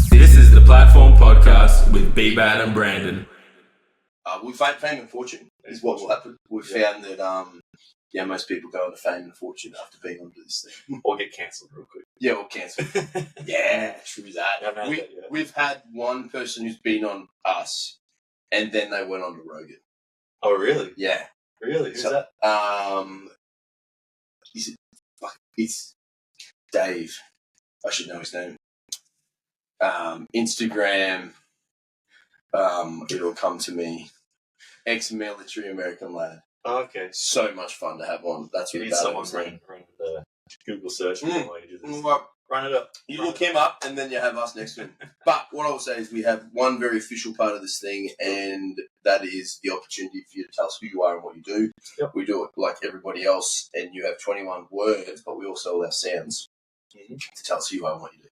This is the Platform Podcast with B-Bat and Brandon. We find fame and fortune is what will happen. We've found that most people go into fame and fortune after being onto this thing. Or get cancelled real quick. Yeah, or cancelled. Yeah, true that. We've had one person who's been on us, and then they went on to Rogan. Oh, really? Yeah. Really? Who's that? It's Dave. I should know his name. Instagram. It'll come to me. Ex-military American lad. Oh, okay. So much fun to have on. That's you what need someone run the Google search while you do this. Run it up. You look him up, and then you have us next to him. But what I will say is we have one very official part of this thing, and that is the opportunity for you to tell us who you are and what you do. Yep. We do it like everybody else, and you have 21 words, but we also allow sounds to tell us who you are and what you do.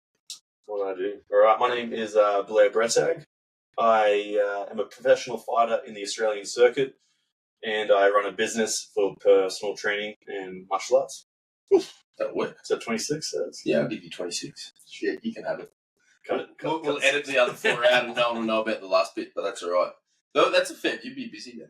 What do I do? All right, my name is Blair Bretag. I am a professional fighter in the Australian circuit, and I run a business for personal training and martial arts. That'll work. Is that 26? Yeah, I'll give you 26. Yeah, you can have it. We'll cut edit the other 4 out, and no one will know about the last bit, but that's all right. No, that's a fair. You'd be busy then.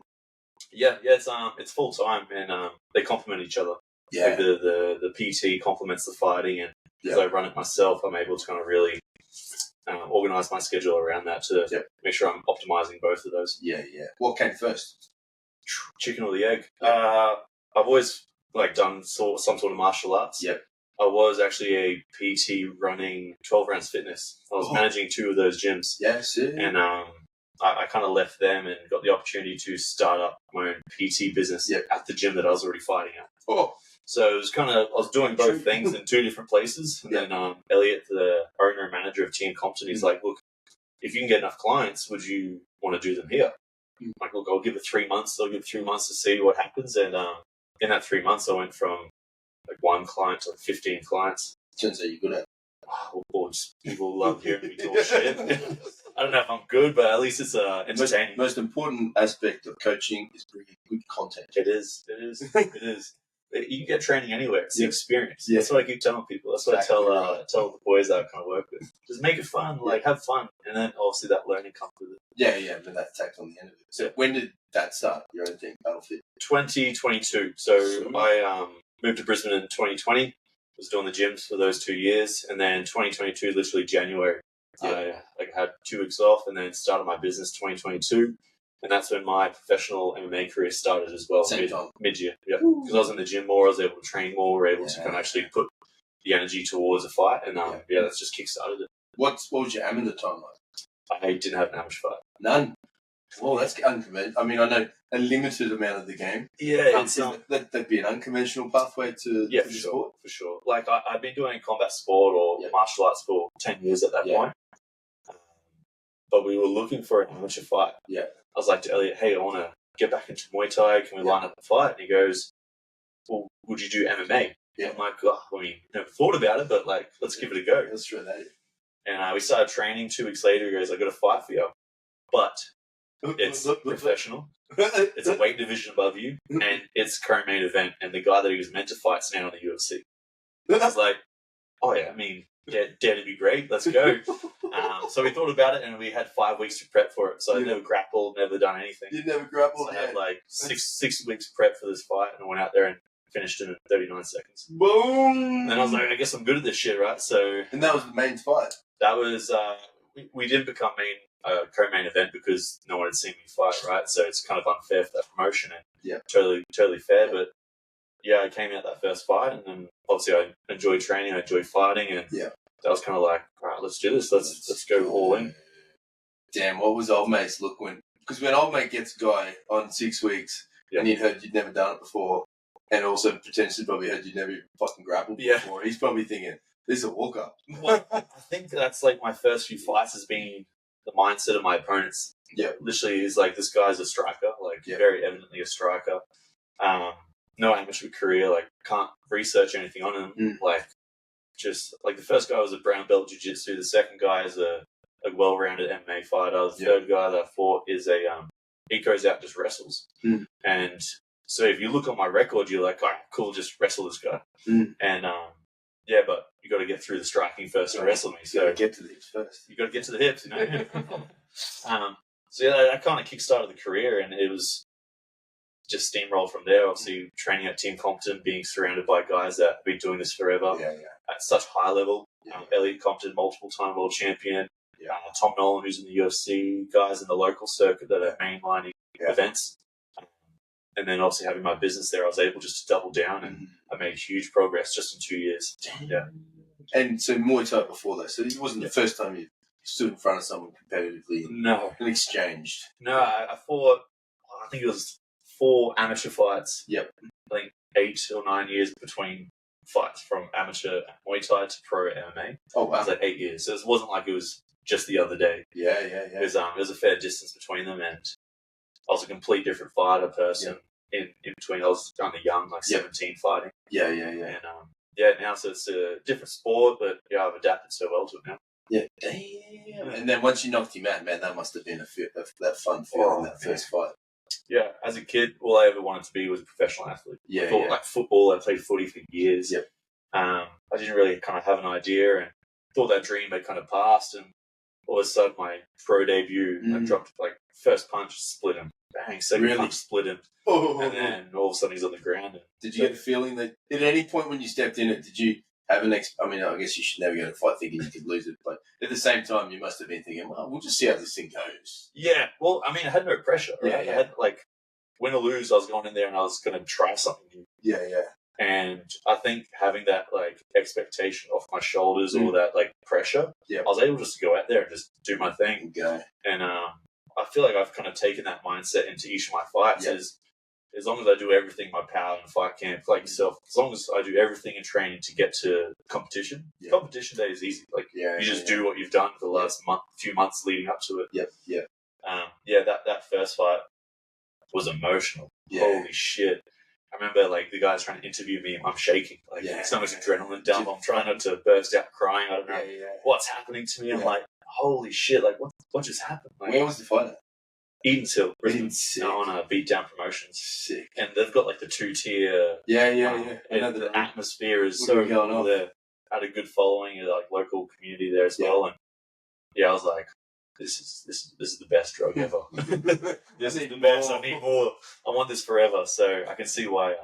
Yeah, it's full time, and they complement each other. Yeah. Like the PT complements the fighting, and as I run it myself, I'm able to kind of really organise my schedule around that to make sure I'm optimising both of those. Yeah. What came first? Chicken or the egg? I've always done some sort of martial arts. Yep. I was actually a PT running 12 Rounds Fitness. I was managing 2 of those gyms. Yes, yeah. And I kind of left them and got the opportunity to start up my own PT business at the gym that I was already fighting at. Oh. So it was I was doing both things in 2 different places. And then Elliot, the owner and manager of Team Compton, he's like, look, if you can get enough clients, would you want to do them here? I'm like, look, I'll give it 3 months. I'll give 3 months to see what happens. And in that 3 months, I went from 1 client to 15 clients. Turns out you're good at it. Oh, people love hearing me talk shit. I don't know if I'm good, but at least it's entertaining. Most important aspect of coaching is bringing good content. It is. You can get training anywhere. It's the experience. Yeah. That's what I keep telling people. That's what I tell the boys that I kind of work with. Just make it fun. Have fun. And then obviously that learning comes with it. Yeah, but that's tacked on the end of it. So when did that start, your own thing, BattleFit? 2022. So I moved to Brisbane in 2020. Was doing the gyms for those 2 years. And then 2022, literally January, I had 2 weeks off and then started my business 2022. And that's when my professional MMA career started as well, mid-year. Yeah, because I was in the gym more, I was able to train more, we were able to kind of actually put the energy towards a fight, and that's just kick-started it. What was your aim at the time like? I didn't have an amateur fight. None? Well, that's unconventional. I mean, I know a limited amount of the game. Yeah, that'd be an unconventional pathway to the sport? For sure. I've been doing combat sport or martial arts for 10 years at that point. But we were looking for an amateur fight. Yeah. I was like to Elliot, hey, I want to get back into Muay Thai. Can we line up a fight? And he goes, well, would you do MMA? Yeah. I'm like, never thought about it, but let's give it a go. Let's try that. And we started training. 2 weeks later, he goes, I got a fight for you. But it's professional. It's a weight division above you. And it's current main event. And the guy that he was meant to fight's now in the UFC. I was like, dare to be great. Let's go. So we thought about it, and we had 5 weeks to prep for it. So I never grappled, never done anything. You never grappled? So I had six weeks prep for this fight, and I went out there and finished it in 39 seconds. Boom! And I was like, I guess I'm good at this shit, right? And that was the main fight? That was, we didn't become co-main event because no one had seen me fight, right? So it's kind of unfair for that promotion, and totally fair. But I came out that first fight, and then obviously I enjoyed training, I enjoyed fighting, and that was kind of like, all right, let's do this. Let's go all in. Damn, what was old mate's look because when old mate gets a guy on 6 weeks and he'd heard you'd never done it before, and also potentially probably heard you'd never fucking grappled before, he's probably thinking, this is a walk-up. Well, I think that's my first few fights has been the mindset of my opponents. Yeah. Literally, is this guy's a striker, very evidently a striker. No amateur career, can't research anything on him. Just the first guy was a brown belt jiu-jitsu. The second guy is a well-rounded MMA fighter. The third guy that I fought is he goes out and just wrestles. And So if you look on my record, you're like, all right, cool, just wrestle this guy. Mm. And but you got to get through the striking first to wrestle me. So you got to get to the hips first. You got to get to the hips, you know. So yeah, that kind of kickstarted the career, and it was just steamroll from there. Obviously, training at Team Compton, being surrounded by guys that have been doing this forever at such high level. Elliot Compton, multiple-time world champion. Tom Nolan, who's in the UFC, guys in the local circuit that are mainlining events. And then obviously having my business there, I was able just to double down, and I made huge progress just in 2 years. Yeah. And so Muay Thai before that, so it wasn't the first time you stood in front of someone competitively and exchanged. No, I fought, I think it was 4 amateur fights. Yep. I think 8 or 9 years between fights, from amateur Muay Thai to pro MMA. Oh, wow. It was like 8 years. So it wasn't like it was just the other day. Yeah. It was a fair distance between them, and I was a complete different fighter person in between. I was kind of young, like 17 fighting. Yeah. And now so it's a different sport, but I've adapted so well to it now. Yeah, damn. And then once you knocked him out, man, that must have been that fun feeling, that first fight. Yeah, as a kid, all I ever wanted to be was a professional athlete. I thought like football. I played footy for years. Yep. I didn't really kind of have an idea, and thought that dream had kind of passed. And all of a sudden, my pro debut, I dropped like first punch, split him. Bang, second punch, split him. And then all of a sudden, he's on the ground. Did you get the feeling that at any point when you stepped in it, did you have I mean, I guess you should never go to a fight thinking you could lose it, but at the same time, you must have been thinking, well, we'll just see how this thing goes. Yeah, well, I mean, I had no pressure, right? Yeah. I had, like, win or lose, I was going in there and I was going to try something new. Yeah. And I think having that, like, expectation off my shoulders or that, like, pressure, I was able just to go out there and just do my thing. Okay. And I feel like I've kind of taken that mindset into each of my fights. As long as I do everything in my power in fight camp, like yourself, as long as I do everything in training to get to competition, competition day is easy. Like, you just do what you've done for the last few months leading up to it. That first fight was emotional. Holy shit. I remember, like, the guys trying to interview me, I'm shaking. Like, so much adrenaline down. I'm trying not to burst out crying. I don't know what's happening to me. I'm like, holy shit, like, what just happened? Like, where was the fight at? Edenshill, Brisbane, on Beatdown Promotions. Sick. And they've got like the 2-tier. And the atmosphere is so cool there. Had a good following, like local community there as well. And I was like, this is the best drug ever. This is the best. I need more. I want this forever. So I can see why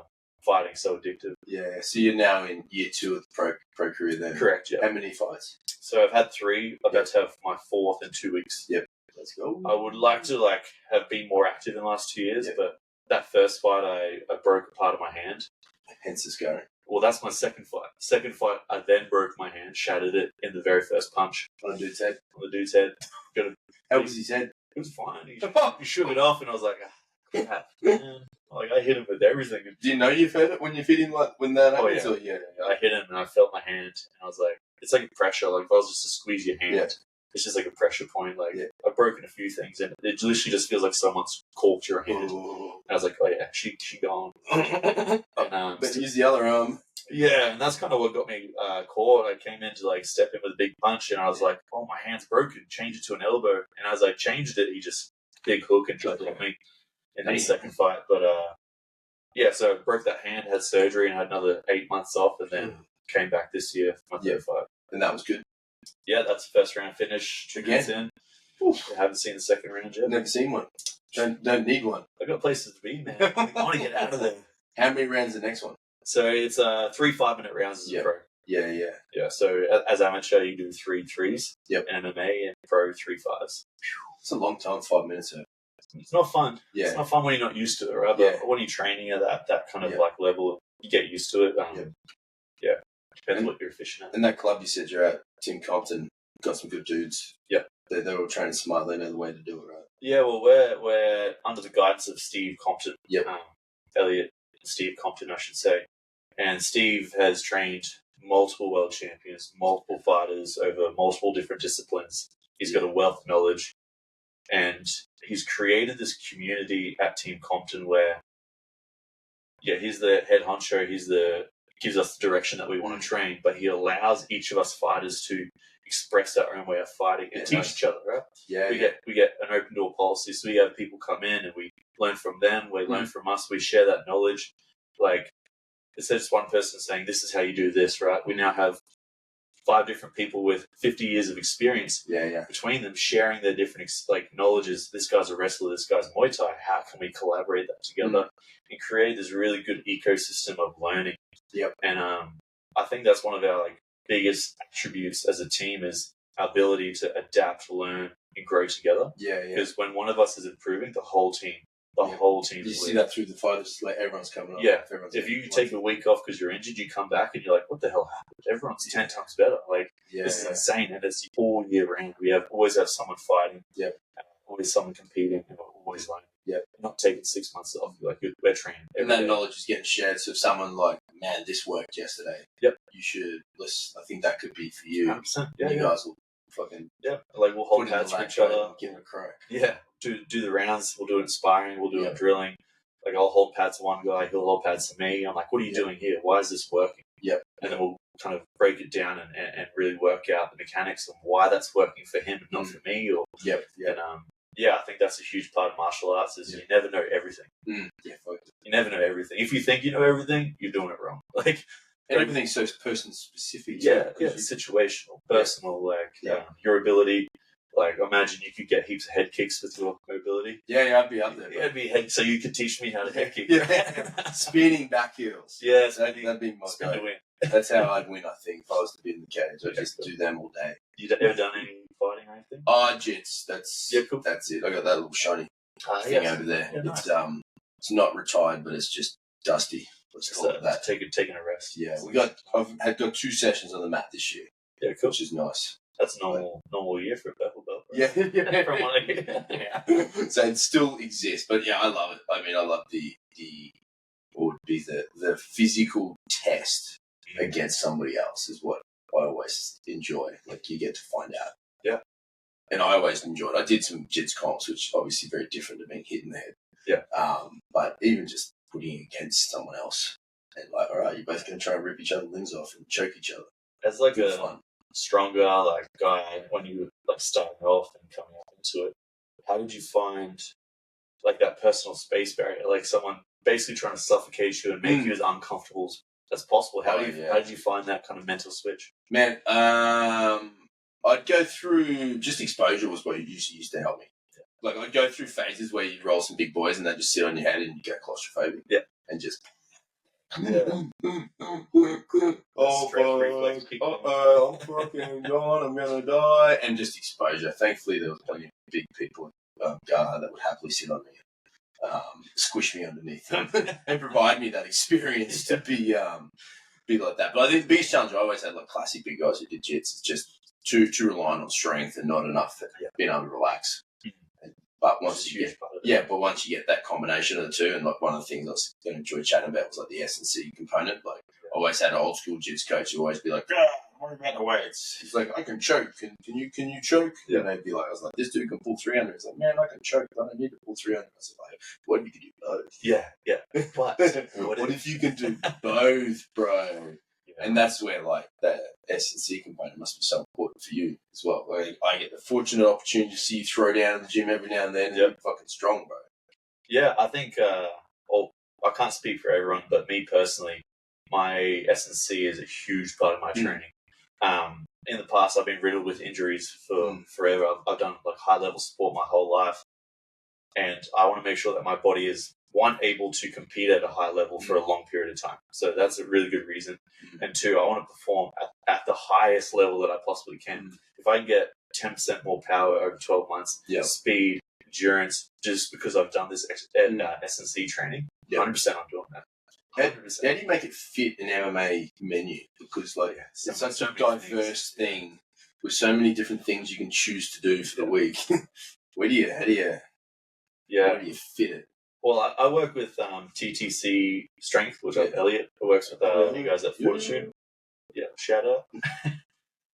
fighting's so addictive. Yeah. So you're now in year 2 of the pro career then. Correct. Yeah. How many fights? So I've had 3. I'm about to have my 4th in 2 weeks. Yep. Let's go. I would like to have been more active in the last 2 years, but that first fight I broke a part of my hand. Hence the scarring. Well, that's my second fight. Second fight, I then broke my hand, shattered it in the very first punch. On the dude's head? On the dude's head. How was his head? It was fine. He shook it off, and I was like, crap, man. Like, I hit him with everything. Do you know you've hit it when you hit him, like, when that happens? I hit him, and I felt my hand, and I was like, it's like a pressure. Like, if I was just to squeeze your hand, it's just like a pressure point. Like, I've broken a few things, and it literally just feels like someone's corked your hand. And I was like, oh yeah, she gone. But use the other arm. Yeah, and that's kind of what got me caught. I came in to like step in with a big punch, and I was like, oh, my hand's broken. Change it to an elbow. And as I changed it, he just big hook and jumped on me in that second fight. But so I broke that hand, had surgery, and had another 8 months off, and then came back this year for my third fight. And that was good. Yeah, that's the first round finish. 2 minutes in. I haven't seen the second round yet. Never seen one. Don't need one. I got places to be, man. I want to get out of there. How many rounds the next one? So it's 3 5-minute rounds as a pro. Yeah. So as amateur, you do 3 3s. In MMA, and pro 3 5s. It's a long time, 5 minutes. It's not fun. Yeah. It's not fun when you're not used to it, right? But when you're training at that kind of like level, you get used to it. Depends what you're efficient at. And that club you said you're at, Team Compton, got some good dudes. Yeah. They're all training smart. They know the way to do it, right? Yeah, well, we're under the guidance of Steve Compton. Elliot and Steve Compton, I should say. And Steve has trained multiple world champions, multiple fighters over multiple different disciplines. He's got a wealth of knowledge. And he's created this community at Team Compton where, he's the head honcho. Gives us the direction that we want to train, but he allows each of us fighters to express our own way of fighting and teach each other, right? We get an open door policy, so we have people come in and we learn from them, we learn from us, we share that knowledge. Like, instead of just one person saying, this is how you do this, right? We now have 5 different people with 50 years of experience between them, sharing their different knowledges. This guy's a wrestler, this guy's Muay Thai. How can we collaborate that together and create this really good ecosystem of learning? Yep. And I think that's one of our biggest attributes as a team is our ability to adapt, learn, and grow together. Yeah. Because when one of us is improving, the whole team You see that through the fighters, like everyone's coming up. Yeah. If you take a week off because you're injured, you come back and you're like, what the hell happened? Everyone's 10 times better. This is insane. And it's all year round. We always have someone fighting. Yep. Always someone competing, and we're always learning. Yep. Not taking 6 months off. We're training. And that knowledge is getting shared. So if someone man, this worked yesterday. Yep. You should I think that could be for you. 100%. Yeah. You guys will fucking we'll hold pads for each other. Give it a crack. Yeah. Do the rounds. We'll do it in sparring. We'll do it in drilling. I'll hold pads to one guy. He'll hold pads to me. I'm like, what are you doing here? Why is this working? Yep. And then we'll kind of break it down and really work out the mechanics of why that's working for him and not for me. And I think that's a huge part of martial arts is you never know everything. Yeah, you never know everything. If you think you know everything, you're doing it wrong. Everything's so person specific. Yeah, situational, personal. Your ability. Imagine you could get heaps of head kicks with your mobility. Yeah, I'd be up there. I'd be head. So you could teach me how to head kick. Spinning back heels. Yeah, that'd be my go. That's how I'd win. I think if I was to be in the cage, I'd just do them all day. You ever done any fighting or anything? Jits. That's cool. That's it. I got that little shiny thing over there. Yeah, nice. It's not retired, but it's just dusty. Let's call it that. Taking a rest. Yeah, I've got 2 sessions on the mat this year. Yeah, cool. Which is nice. That's normal year for a battle belt. Right? Yeah. From what I So it still exists, but I love it. I mean, I love the what would be the physical test against somebody else is what I always enjoy. You get to find out. Yeah. And I always enjoyed it. I did some jits comps, which obviously very different to being hit in the head. Yeah. But even just putting against someone else and all right, you're both going to try and rip each other's limbs off and choke each other. As a fun. Stronger guy when you starting off and coming up into it, how did you find that personal space barrier, someone basically trying to suffocate you and make you as uncomfortable as possible? How did you find that kind of mental switch? Man, I'd go through just exposure was what used to help me. I'd go through phases where you roll some big boys and they just sit on your head and you get claustrophobic. Yeah. And just I'm fucking gone, I'm gonna die. And just exposure. Thankfully there was plenty of big people that would happily sit on me, squish me underneath them and provide me that experience to be like that. But I think the biggest challenge I always had, classic big guys who did jits, is just too reliant on strength and not enough being able to relax. But once you get that combination of the two, and one of the things I was going to enjoy chatting about was the S&C component. I always had an old school jiu-jitsu coach who always be like, worry about the weights. He's like, I can choke. Can you choke? Yeah. And they'd be like, I was like, this dude can pull 300. He's like, man, I can choke. I don't need to pull 300. I said, what if you can do both? Yeah. But what if you can do both, bro? And that's where the S&C component must be so important for you as well. I get the fortunate opportunity to see you throw down in the gym every now and then. You're fucking strong, bro. Yeah, I think. I can't speak for everyone, but me personally, my S&C is a huge part of my training. In the past, I've been riddled with injuries for forever. I've done high level sport my whole life, and I want to make sure that my body is able to compete at a high level for a long period of time. So that's a really good reason. And 2, I want to perform at the highest level that I possibly can. If I can get 10% more power over 12 months, speed, endurance, just because I've done this S&C training, 100% I'm doing that. 100%. How do you make it fit an MMA menu? Because it's such a diverse thing with so many different things you can choose to do for the week. How do you fit it? Well, I work with TTC Strength, which is Elliot, who works with you guys at Fortitude. Yeah, shout out.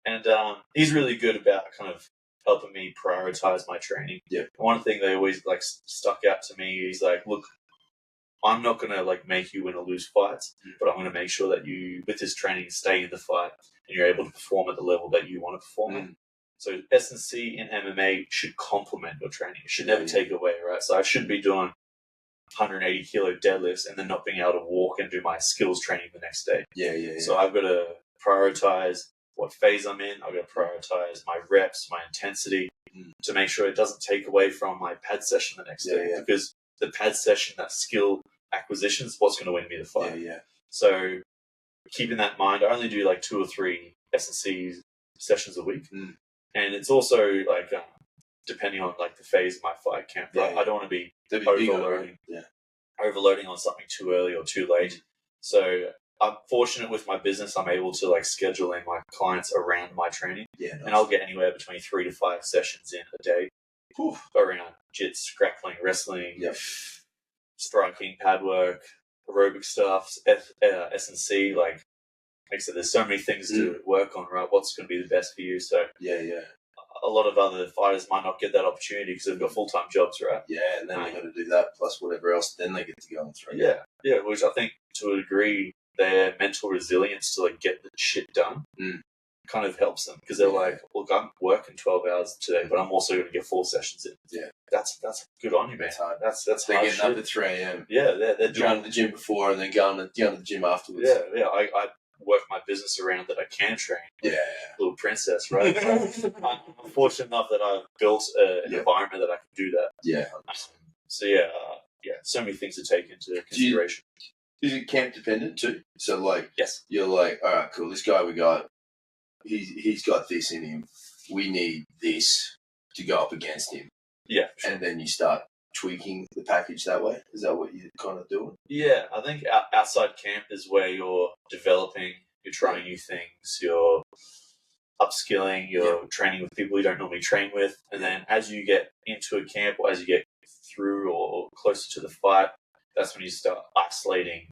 And he's really good about kind of helping me prioritize my training. Yeah. One thing they always stuck out to me is look, I'm not going to make you win or lose fights, but I'm going to make sure that you, with this training, stay in the fight and you're able to perform at the level that you want to perform at. So S&C in MMA should complement your training. It should never take away, right? So I should be doing 180 kilo deadlifts and then not being able to walk and do my skills training the next day. Yeah. So I've got to prioritize what phase I'm in. I've got to prioritize my reps, my intensity, to make sure it doesn't take away from my pad session the next day. Yeah. Because the pad session, that skill acquisition, is what's going to win me the fight. Yeah. So keeping that in mind, I only do like 2 or 3 S&C sessions a week. And it's also like depending on like the phase of my fight camp. I don't want to be overloading on something too early or too late. So I'm fortunate with my business. I'm able to like schedule in my clients around my training. Yeah, nice. And I'll get anywhere between 3 to 5 sessions in a day. Around jits, grappling, wrestling, striking, pad work, aerobic stuff, S&C. Like I said, there's so many things to work on, right? What's going to be the best for you? So a lot of other fighters might not get that opportunity because they've got full-time jobs, right? Yeah, and then they got to do that plus whatever else. Then they get to go and throw. Yeah, which I think to a degree, their mental resilience to like get the shit done kind of helps them because they're like, look, I'm working 12 hours today, but I'm also going to get 4 sessions in. Yeah, that's good on you, man. That's hard. That's they're hard getting shit. up at 3 a.m. Yeah, they're going to the gym before and then going to the gym afterwards. Yeah. I work my business around that I can train. Yeah, little princess, right? I'm fortunate enough that I've built an environment that I can do that. Yeah. So so many things to take into consideration. Is it camp dependent too? So like, yes, you're like, all right, cool. This guy we got, he's got this in him. We need this to go up against him. Yeah, sure. And then you start tweaking the package that way. Is that what you're kind of doing? Yeah, I think outside camp is where you're developing, you're trying new things, you're upskilling, you're training with people you don't normally train with, and then as you get into a camp or as you get through or closer to the fight, that's when you start isolating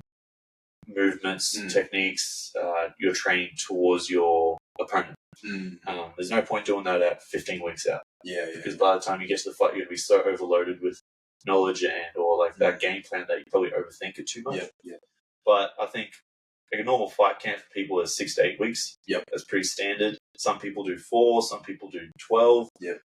movements, techniques, you're training towards your opponent. There's no point doing that at 15 weeks out. Yeah. Because by the time you get to the fight, you're going to be so overloaded with knowledge or like that game plan that you probably overthink it too much. Yeah. But I think like a normal fight camp for people is 6 to 8 weeks. Yep. That's pretty standard. Some people do 4, some people do 12. Yep.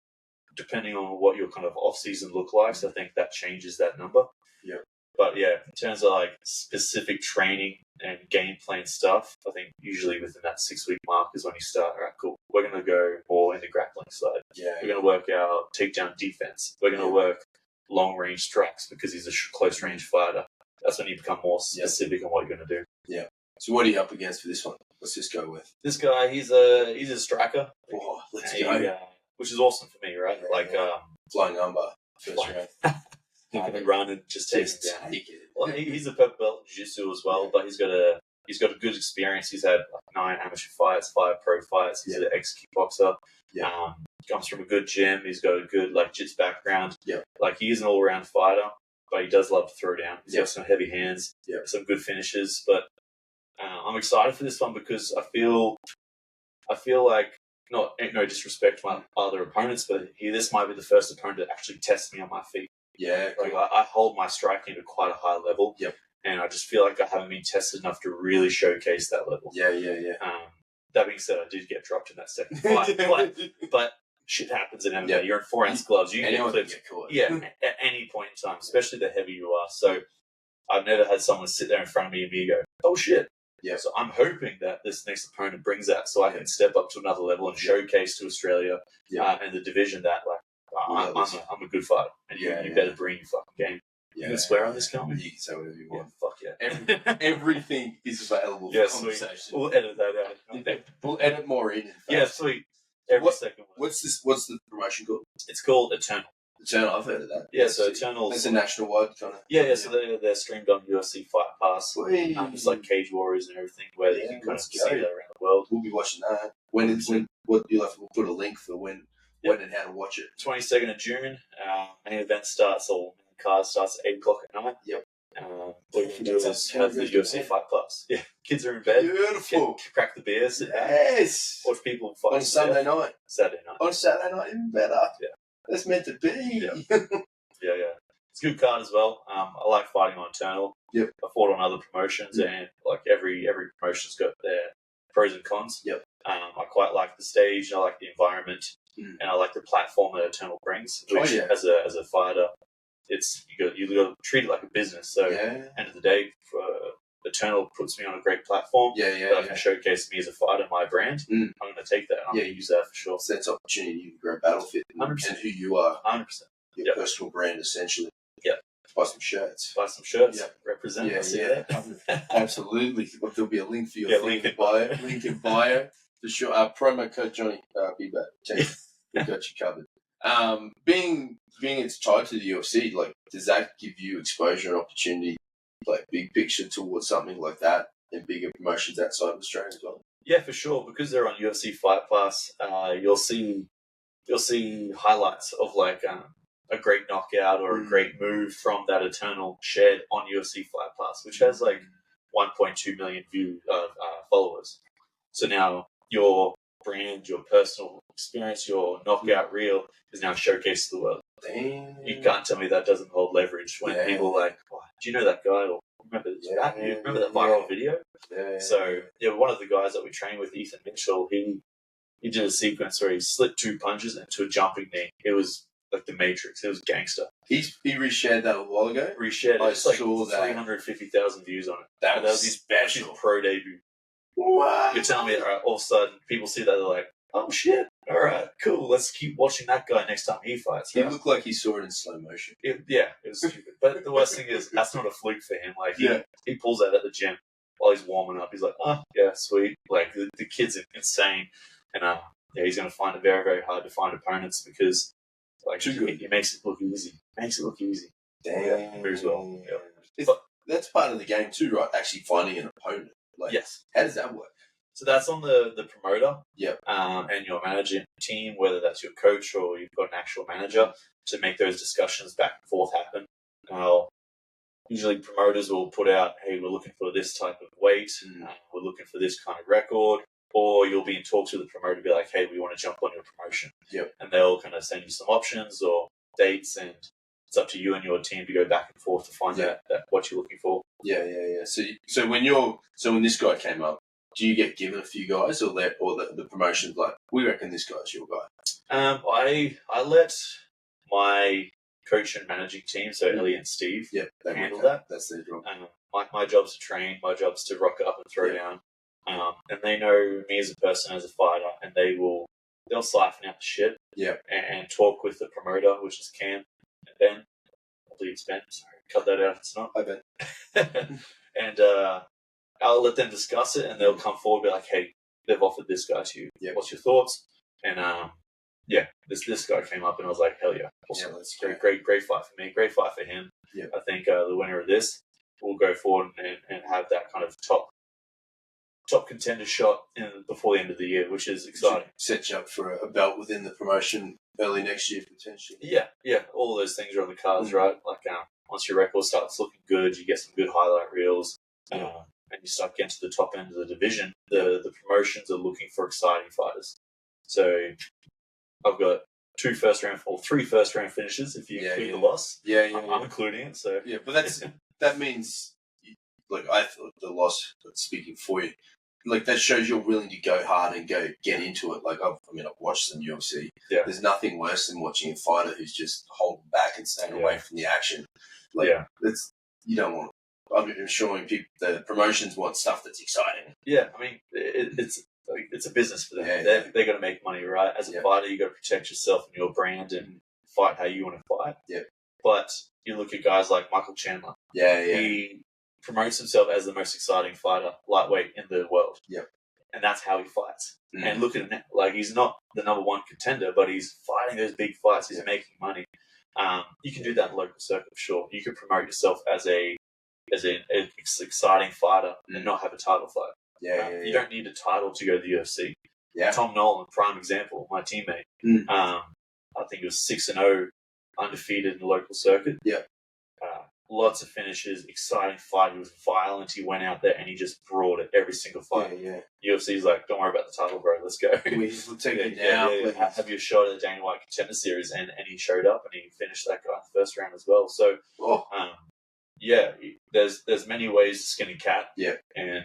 Depending on what your kind of off-season look like. So I think that changes that number. Yep. But yeah, in terms of like specific training and game plan stuff, I think usually within that 6-week mark is when you start, all right, cool, we're going to go more in the grappling side. Yeah. We're going to work out takedown defense. We're going to work long-range strikes because he's a close-range fighter. That's when you become more specific on what you're going to do. Yeah. So what are you up against for this one? Let's just go with. This guy, he's a striker. Oh, let's go. Which is awesome for me, right? Flying number, first round. He can run and just take him down. Well, he's a purple belt in jiu-jitsu as well, but he's got a good experience. He's had like 9 amateur fights, 5 pro fights. He's an ex-kickboxer. Yeah. Comes from a good gym. He's got a good like jiu-jitsu background. Yeah. Like he is an all-round fighter, but he does love to throw down. He's got some heavy hands. Yeah. Some good finishes, but I'm excited for this one because I feel like no disrespect to my other opponents, but this might be the first opponent to actually test me on my feet. Yeah, like I hold my striking to quite a high level. Yep. And I just feel like I haven't been tested enough to really showcase that level. Yeah. That being said, I did get dropped in that second fight, but shit happens in MMA. Yep. You're in 4-ounce gloves. You can get caught. Yeah, at any point in time, especially the heavier you are. So I've never had someone sit there in front of me and me go, "Oh shit." Yeah. So I'm hoping that this next opponent brings that, so I can step up to another level and showcase to Australia and the division that like. I'm a good fighter, and you better bring your fucking game. You can swear on this, can't we? You can say whatever you want. Fuck yeah. Everything is available for conversation. Sweet. We'll edit that out. We'll edit more in. Yeah, sweet. Every second one. What's the promotion called? It's called Eternal. Eternal, I've heard of that. Yeah, so Eternal. It's a national-wide kind of. Yeah, so they're streamed on UFC Fight Pass. It's like Cage Warriors and everything, where you can kind of see that around the world. We'll be watching that. We'll put a link for when and how to watch it. 22nd of June. Main event starts, or main card starts at 8 o'clock at night. Yep. What you can do is have the UFC Fight Pass. Yeah, kids are in bed. Beautiful. Crack the beer, sit down. Yes. Watch people fight. On Sunday night. Saturday night. On Saturday night, even better. Yeah. That's meant to be. Yeah. It's a good card as well. I like fighting on Eternal. Yep. I fought on other promotions, and like every promotion's got their pros and cons. Yep. I quite like the stage. I like the environment. And I like the platform that Eternal brings, which as a fighter, you got to treat it like a business. So end of the day, Eternal puts me on a great platform that I can showcase me as a fighter, my brand. I'm going to take that. I'm going to use that for sure. So that's opportunity to grow BattleFit 100%. And who you are. 100%. Your personal brand, essentially. Yeah. Buy some shirts. Represent. Absolutely. There'll be a link for your link in bio. Link in bio for sure. Promo code Johnny BBat. We got you covered. Being it's tied to the UFC, like, does that give you exposure and opportunity, like big picture towards something like that and bigger promotions outside of Australia as well? Yeah, for sure. Because they're on UFC Fight Pass, you'll see highlights of like a great knockout or a great move from that Eternal shared on UFC Fight Pass, which has like 1.2 million followers. So now your brand, your personal experience, your knockout reel is now showcased to the world. Damn. You can't tell me that doesn't hold leverage when people are like, oh, do you know that guy? Or remember that viral video? So one of the guys that we train with, Ethan Mitchell, he did a sequence where he slipped 2 punches into a jumping knee. It was like the Matrix. It was gangster. He reshared that a while ago. Reshared it. It's like 350,000 views on it. That was his special pro debut. What? You're telling me, all right, all of a sudden, people see that, they're like, oh shit, all right, cool, let's keep watching that guy next time he fights. He looked like he saw it in slow motion. It was stupid. But the worst thing is, that's not a fluke for him. Like, he pulls that at the gym while he's warming up. He's like, oh, yeah, sweet. Like, the kid's insane. And he's going to find it very, very hard to find opponents because, like, he makes it look easy. Damn. He moves well. Yeah. That's part of the game too, right? Actually finding an opponent. Like, yes. How does that work? So that's on the promoter. Yep. And your managing team, whether that's your coach or you've got an actual manager, to make those discussions back and forth happen. Usually promoters will put out, hey, we're looking for this type of weight, we're looking for this kind of record, or you'll be in talks with the promoter to be like, hey, we want to jump on your promotion. Yep. And they'll kind of send you some options or dates, and it's up to you and your team to go back and forth to find out what you're looking for. Yeah. So when this guy came up, do you get given a few guys, or the promotion's like, we reckon this guy's your guy? I let my coach and managing team, so Ellie and Steve, handle that. That's their job. My job's to train, my job's to rock up and throw down. And they know me as a person, as a fighter, and they'll siphon out the shit. And talk with the promoter, which is Cam and Ben. I believe it's Ben. Sorry, cut that out if it's not. Hi, Ben. And I'll let them discuss it, and they'll come forward and be like, hey, they've offered this guy to you. What's your thoughts? And this guy came up, and I was like, hell yeah. Awesome. That's great fight for me. Great fight for him. I think the winner of this will go forward and have that kind of top contender shot before the end of the year, which is exciting. Set you up for a belt within the promotion early next year, potentially. Yeah. All those things are on the cards, right? Like, once your record starts looking good, you get some good highlight reels, and you start getting to the top end of the division, the promotions are looking for exciting fighters. So I've got 3 first-round finishes if you include the loss. I'm including it. So but that means, like, I thought the loss, but speaking for you, like, that shows you're willing to go hard and get into it. Like, I've watched some UFC. There's nothing worse than watching a fighter who's just holding back and staying away from the action. Like, you don't want. I'm showing people the promotions want stuff that's exciting. Yeah, I mean, it's a business for them. They're going to make money, right? As a fighter, you got to protect yourself and your brand and fight how you want to fight. But you look at guys like Michael Chandler. He promotes himself as the most exciting fighter, lightweight in the world. And that's how he fights. And look at him, like, he's not the number one contender, but he's fighting those big fights. He's making money. You can do that in local circuit for sure. You can promote yourself as an exciting fighter and not have a title fight. You don't need a title to go to the UFC. Tom Nolan, prime example, my teammate. I think he was 6-0, undefeated in the local circuit. Lots of finishes, exciting fight. He was violent. He went out there and he just brought it every single fight. UFC's like, don't worry about the title, bro. Let's go. We'll take it down. Have your shot at the Dana White Contender Series, and he showed up and he finished that guy in the first round as well. So, there's many ways to skin a cat. And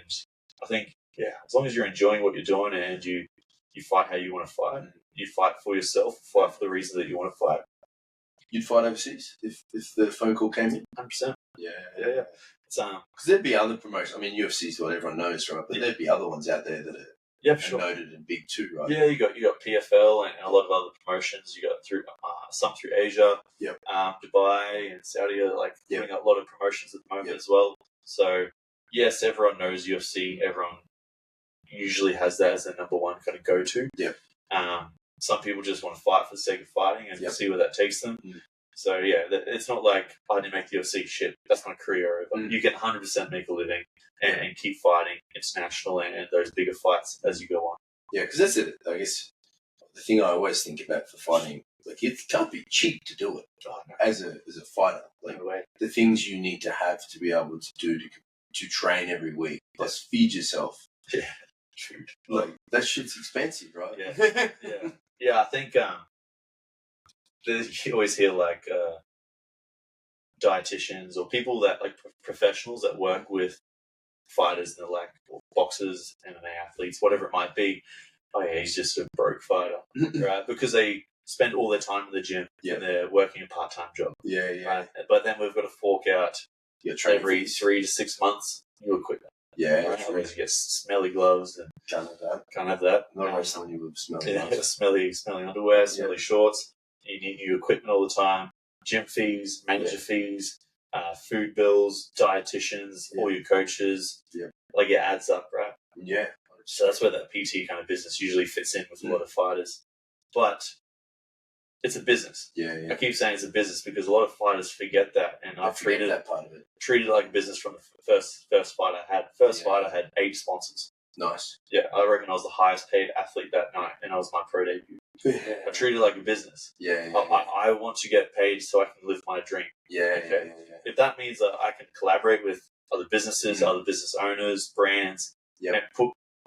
I think, as long as you're enjoying what you're doing and you fight how you want to fight, you fight for yourself, fight for the reason that you want to fight, you'd fight overseas if the phone call came in? 100%. Yeah. It's Because there'd be other promotions. I mean, UFC is what everyone knows, right? But there'd be other ones out there that are noted and big too, right? Yeah, you got PFL and a lot of other promotions. You got through some through Asia, Dubai and Saudi are like doing a lot of promotions at the moment as well. So yes, everyone knows UFC. Everyone usually has that as their number one kind of go to. Some people just want to fight for the sake of fighting and see where that takes them. So yeah, it's not like I didn't make the UFC shit. That's my career over. You can 100% make a living and keep fighting international and those bigger fights as you go on. Yeah, because that's it. I guess the thing I always think about for fighting, like it can't be cheap to do it. As a fighter, like the things you need to have to be able to do to train every week, plus feed yourself. Yeah, true. Like that shit's expensive, right? Yeah. I think you always hear like dietitians or people that like professionals that work with fighters and they're like boxers, MMA athletes, whatever it might be. Oh yeah, he's just a broke fighter, right? Because they spend all their time in the gym and they're working a part-time job. Right? But then we've got to fork out every 3 to 6 months new equipment. Right? Otherwise you get smelly gloves and can't have that. Not wrestling you with smelly gloves. smelly underwear, smelly shorts. You need new equipment all the time. Gym fees, manager fees, food bills, dietitians, all your coaches. Like it adds up, right? Yeah. So that's where that PT kind of business usually fits in with a lot of fighters. But it's a business. I keep saying it's a business because a lot of fighters forget that, and I've treated that part of it. Treated it like a business from the first fight I had. Fight I had 8 sponsors. Nice. Yeah, I reckon I was the highest paid athlete that night, and I was my pro debut. I treated it like a business. I want to get paid so I can live my dream. If that means that I can collaborate with other businesses, other business owners, brands, and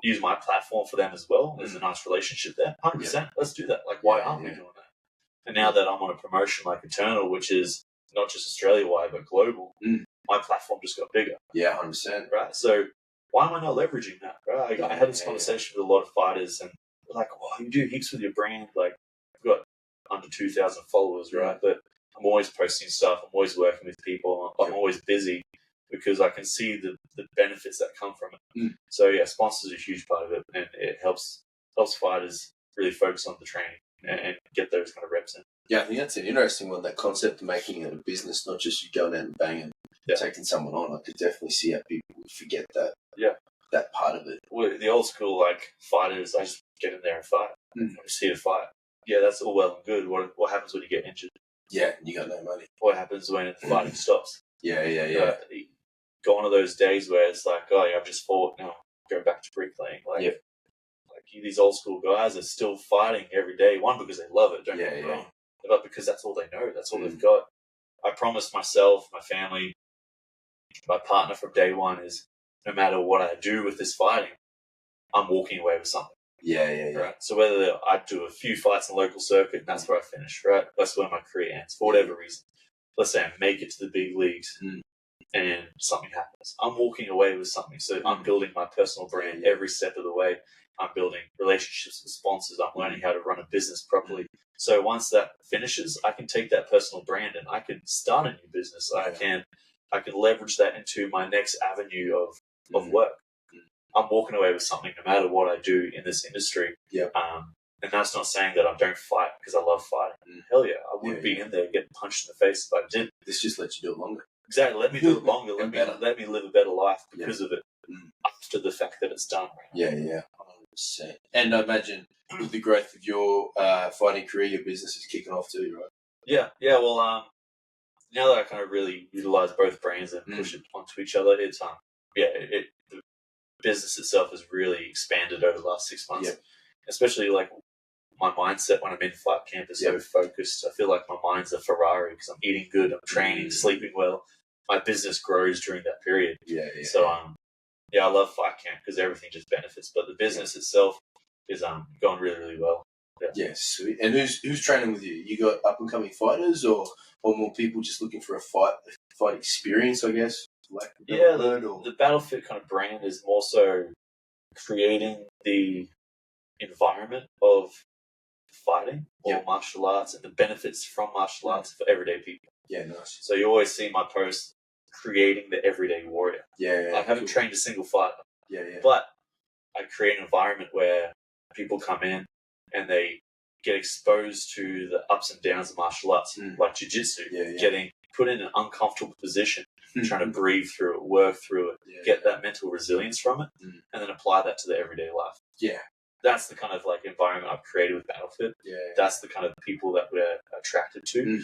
use my platform for them as well, there's a nice relationship there. 100%. Let's do that. Like, why aren't we doing that? And now that I'm on a promotion like Eternal, which is not just Australia-wide but global, my platform just got bigger. 100%. Right. So why am I not leveraging that? Right. I had this conversation with a lot of fighters, and they're like, "Wow, you do heaps with your brand. Like, I've got under 2,000 followers, right? But I'm always posting stuff. I'm always working with people. I'm always busy because I can see the benefits that come from it. So yeah, sponsors are a huge part of it, and it helps fighters really focus on the training and get those kind of reps in. Yeah, I think that's an interesting one, that concept of making it a business, not just you going out and banging, taking someone on. I could definitely see how people would forget that. That part of it. Well, the old school like fighters, I just get in there and fight. I just see a fight. Yeah, that's all well and good. What happens when you get injured? Yeah, you got no money. What happens when the fighting stops? Yeah. Gone are those days where it's like, oh yeah, I've just fought, now go back to bricklaying. Like these old school guys are still fighting every day. One, because they love it, don't get me wrong, but because that's all they know, that's all they've got. I promised myself, my family, my partner from day one is, no matter what I do with this fighting, I'm walking away with something. Right. So whether I do a few fights in the local circuit, and that's where I finish, right? That's where my career ends, for whatever reason. Let's say I make it to the big leagues and something happens. I'm walking away with something. So I'm building my personal brand every step of the way. I'm building relationships with sponsors. I'm learning how to run a business properly. So once that finishes, I can take that personal brand and I can start a new business. I can leverage that into my next avenue of work. I'm walking away with something no matter what I do in this industry. And that's not saying that I don't fight because I love fighting. Hell yeah, I wouldn't be in there getting punched in the face if I didn't. This just lets you do it longer. Exactly. Let me do it longer. let me live a better life because of it after the fact that it's done. Right? 100%. And I imagine with the growth of your fighting career, your business is kicking off too, right? Yeah. Well, now that I kind of really utilize both brands and push it onto each other, it's the business itself has really expanded over the last 6 months. Especially like my mindset when I'm in fight camp is so focused. I feel like my mind's a Ferrari because I'm eating good, I'm training, sleeping well. My business grows during that period. So I love fight camp because everything just benefits. But the business itself is going really, really well. Sweet. And who's training with you? You got up and coming fighters or more people just looking for a fight experience, I guess? The BattleFit kind of brand is more so creating the environment of fighting or martial arts and the benefits from martial arts for everyday people. Yeah, nice. So you always see my posts creating the everyday warrior. Yeah. I haven't trained a single fighter. Yeah. But I create an environment where people come in and they get exposed to the ups and downs of martial arts, like jiu-jitsu, getting put in an uncomfortable position, trying to breathe through it, work through it, get that mental resilience from it, and then apply that to their everyday life. Yeah. That's the kind of like environment I've created with BattleFit. Yeah. That's the kind of people that we're attracted to.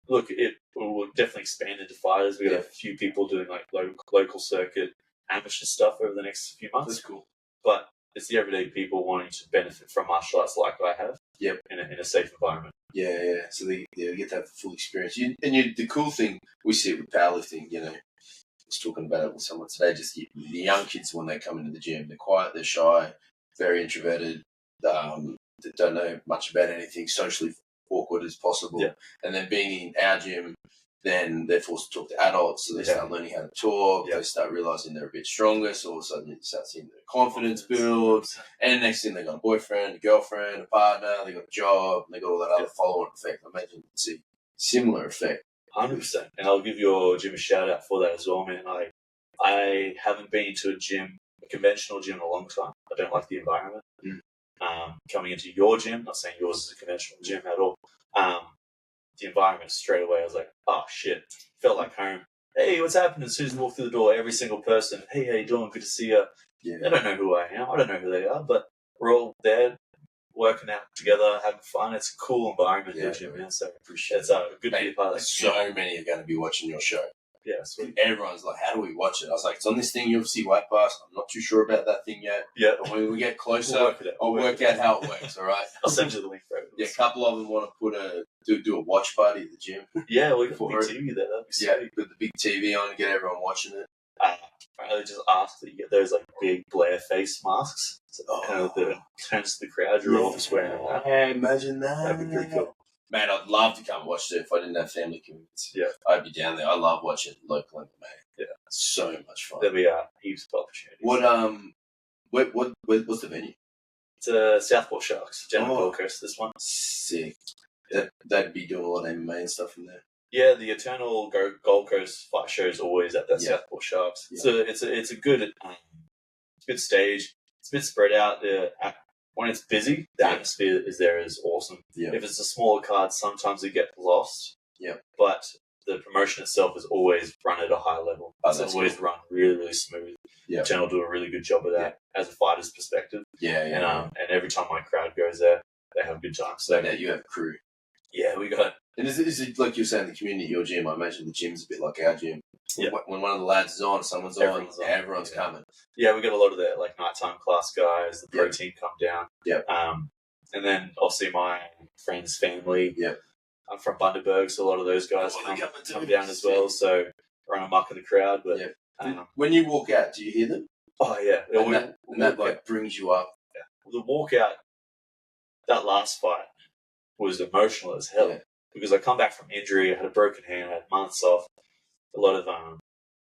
Look, it will definitely expand into fighters. We got a few people doing like local circuit amateur stuff over the next few months. That's cool. But it's the everyday people wanting to benefit from martial arts like I have. Yep. In a safe environment. Yeah. So they get that full experience. The cool thing we see with powerlifting, I was talking about it with someone today, just the young kids when they come into the gym, they're quiet, they're shy, very introverted, they don't know much about anything, socially awkward as possible. Yeah. And then being in our gym, then they're forced to talk to adults, so they start learning how to talk, they start realising they're a bit stronger, so all of a sudden you start seeing their confidence build, and next thing they got a boyfriend, a girlfriend, a partner, they got a job, they got all that other follow-on effect. I imagine you'd see similar effect. 100%. And I'll give your gym a shout out for that as well, man. I haven't been to a conventional gym in a long time. I don't like the environment. Coming into your gym, not saying yours is a conventional gym at all, the environment straight away, I was like, oh shit, felt like home. Hey, what's happening? As soon as you walk through the door, every single person, hey, how you doing? Good to see you. Yeah. They don't know who I am. I don't know who they are, but we're all there working out together, having fun. It's a cool environment in the gym, man. So appreciate it's good to be a part of that. So many are going to be watching your show. Yeah, sweet. Everyone's like, how do we watch it? I was like, it's on this thing, UFC White Pass. I'm not too sure about that thing yet. Yeah. But when we get closer, I'll work out how it works, all right? I'll send you the link for it. Yeah, a couple of them want to do a watch party at the gym. Yeah, we got the big TV there. That'd be sweet. Yeah, put the big TV on and get everyone watching it. I just ask that you get those like big Blair face masks. So kind of turns the crowd. You're all just wearing that. Yeah, imagine that. That'd be pretty cool. Man, I'd love to come watch it if I didn't have family commitments. Yeah. I'd be down there. I love watching local MMA. Yeah. So much fun. There'll be heaps of opportunities. What's the venue? It's Southport Sharks, General Gold Coast, this one. Sick. They'd be doing a lot of MMA and stuff in there. Yeah, the Eternal Gold Coast fight show is always at that Southport Sharks. Yeah. So it's a good stage. It's a bit spread out. When it's busy, the atmosphere is awesome. Yeah. If it's a smaller card, sometimes it gets lost. Yeah. But the promotion itself is always run at a high level. It's always run really, really smooth. Yeah. Eternal do a really good job of that as a fighter's perspective. Yeah. And every time my crowd goes there, they have a good time. So now you have a crew. Yeah, we got. And is it like you're saying, the community at your gym? I imagine the gym's a bit like our gym. Yeah. When one of the lads is on, everyone's coming. Yeah, we got a lot of the like nighttime class guys. The pro team come down. Yeah. And then obviously my friends' family. Yeah. I'm from Bundaberg, so a lot of those guys come down as well. So run amok in the crowd. But when you walk out, do you hear them? Oh yeah, and that like brings you up. Yeah. The walkout, that last fight was emotional as hell because I come back from injury. I had a broken hand. I had months off. A lot of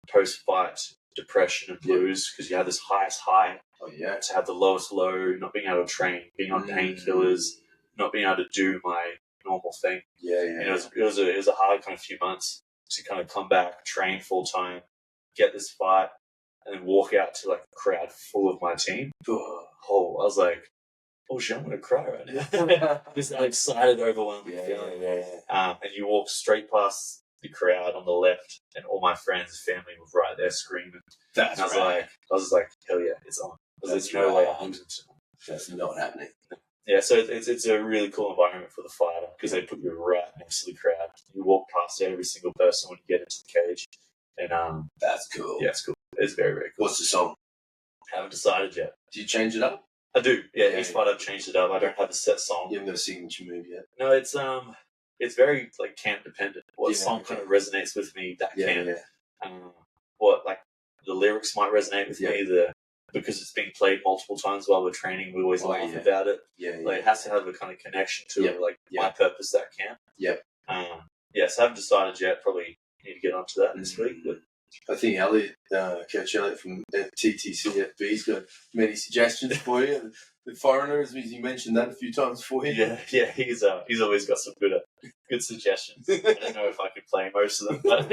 post-fight depression and blues because you have this highest high. Oh yeah. To have the lowest low, not being able to train, being on painkillers, not being able to do my normal thing. Yeah. And it was a hard kind of few months to kind of come back, train full time, get this fight, and then walk out to like a crowd full of my team. Oh, I was like, oh shit, I'm gonna cry right now. Just that excited, overwhelming feeling. And you walk straight past the crowd on the left, and all my friends and family were right there screaming. I was like, hell yeah, it's on. There's no way I'm losing. That's not happening. Yeah, so it's a really cool environment for the fighter because they put you right next to the crowd. You walk past every single person when you get into the cage, and that's cool. Yeah, it's cool. It's very, very cool. What's the song? Haven't decided yet. Do you change it up? I do. Yeah, each fight I've changed it up. I don't have a set song. You haven't got a signature move yet. No, it's very like camp dependent. What song kind of resonates with me that camp. What like the lyrics might resonate with me. Because it's being played multiple times while we're training, we always laugh about it. Like it has to have a kind of connection to it, like my purpose that camp. Yep. So I haven't decided yet. Probably need to get onto that this week. But I think Elliot, Coach Elliot from TTCFB's got many suggestions for you. The foreigner, as you mentioned that a few times before him. Yeah. He's always got some good suggestions. I don't know if I could play most of them, but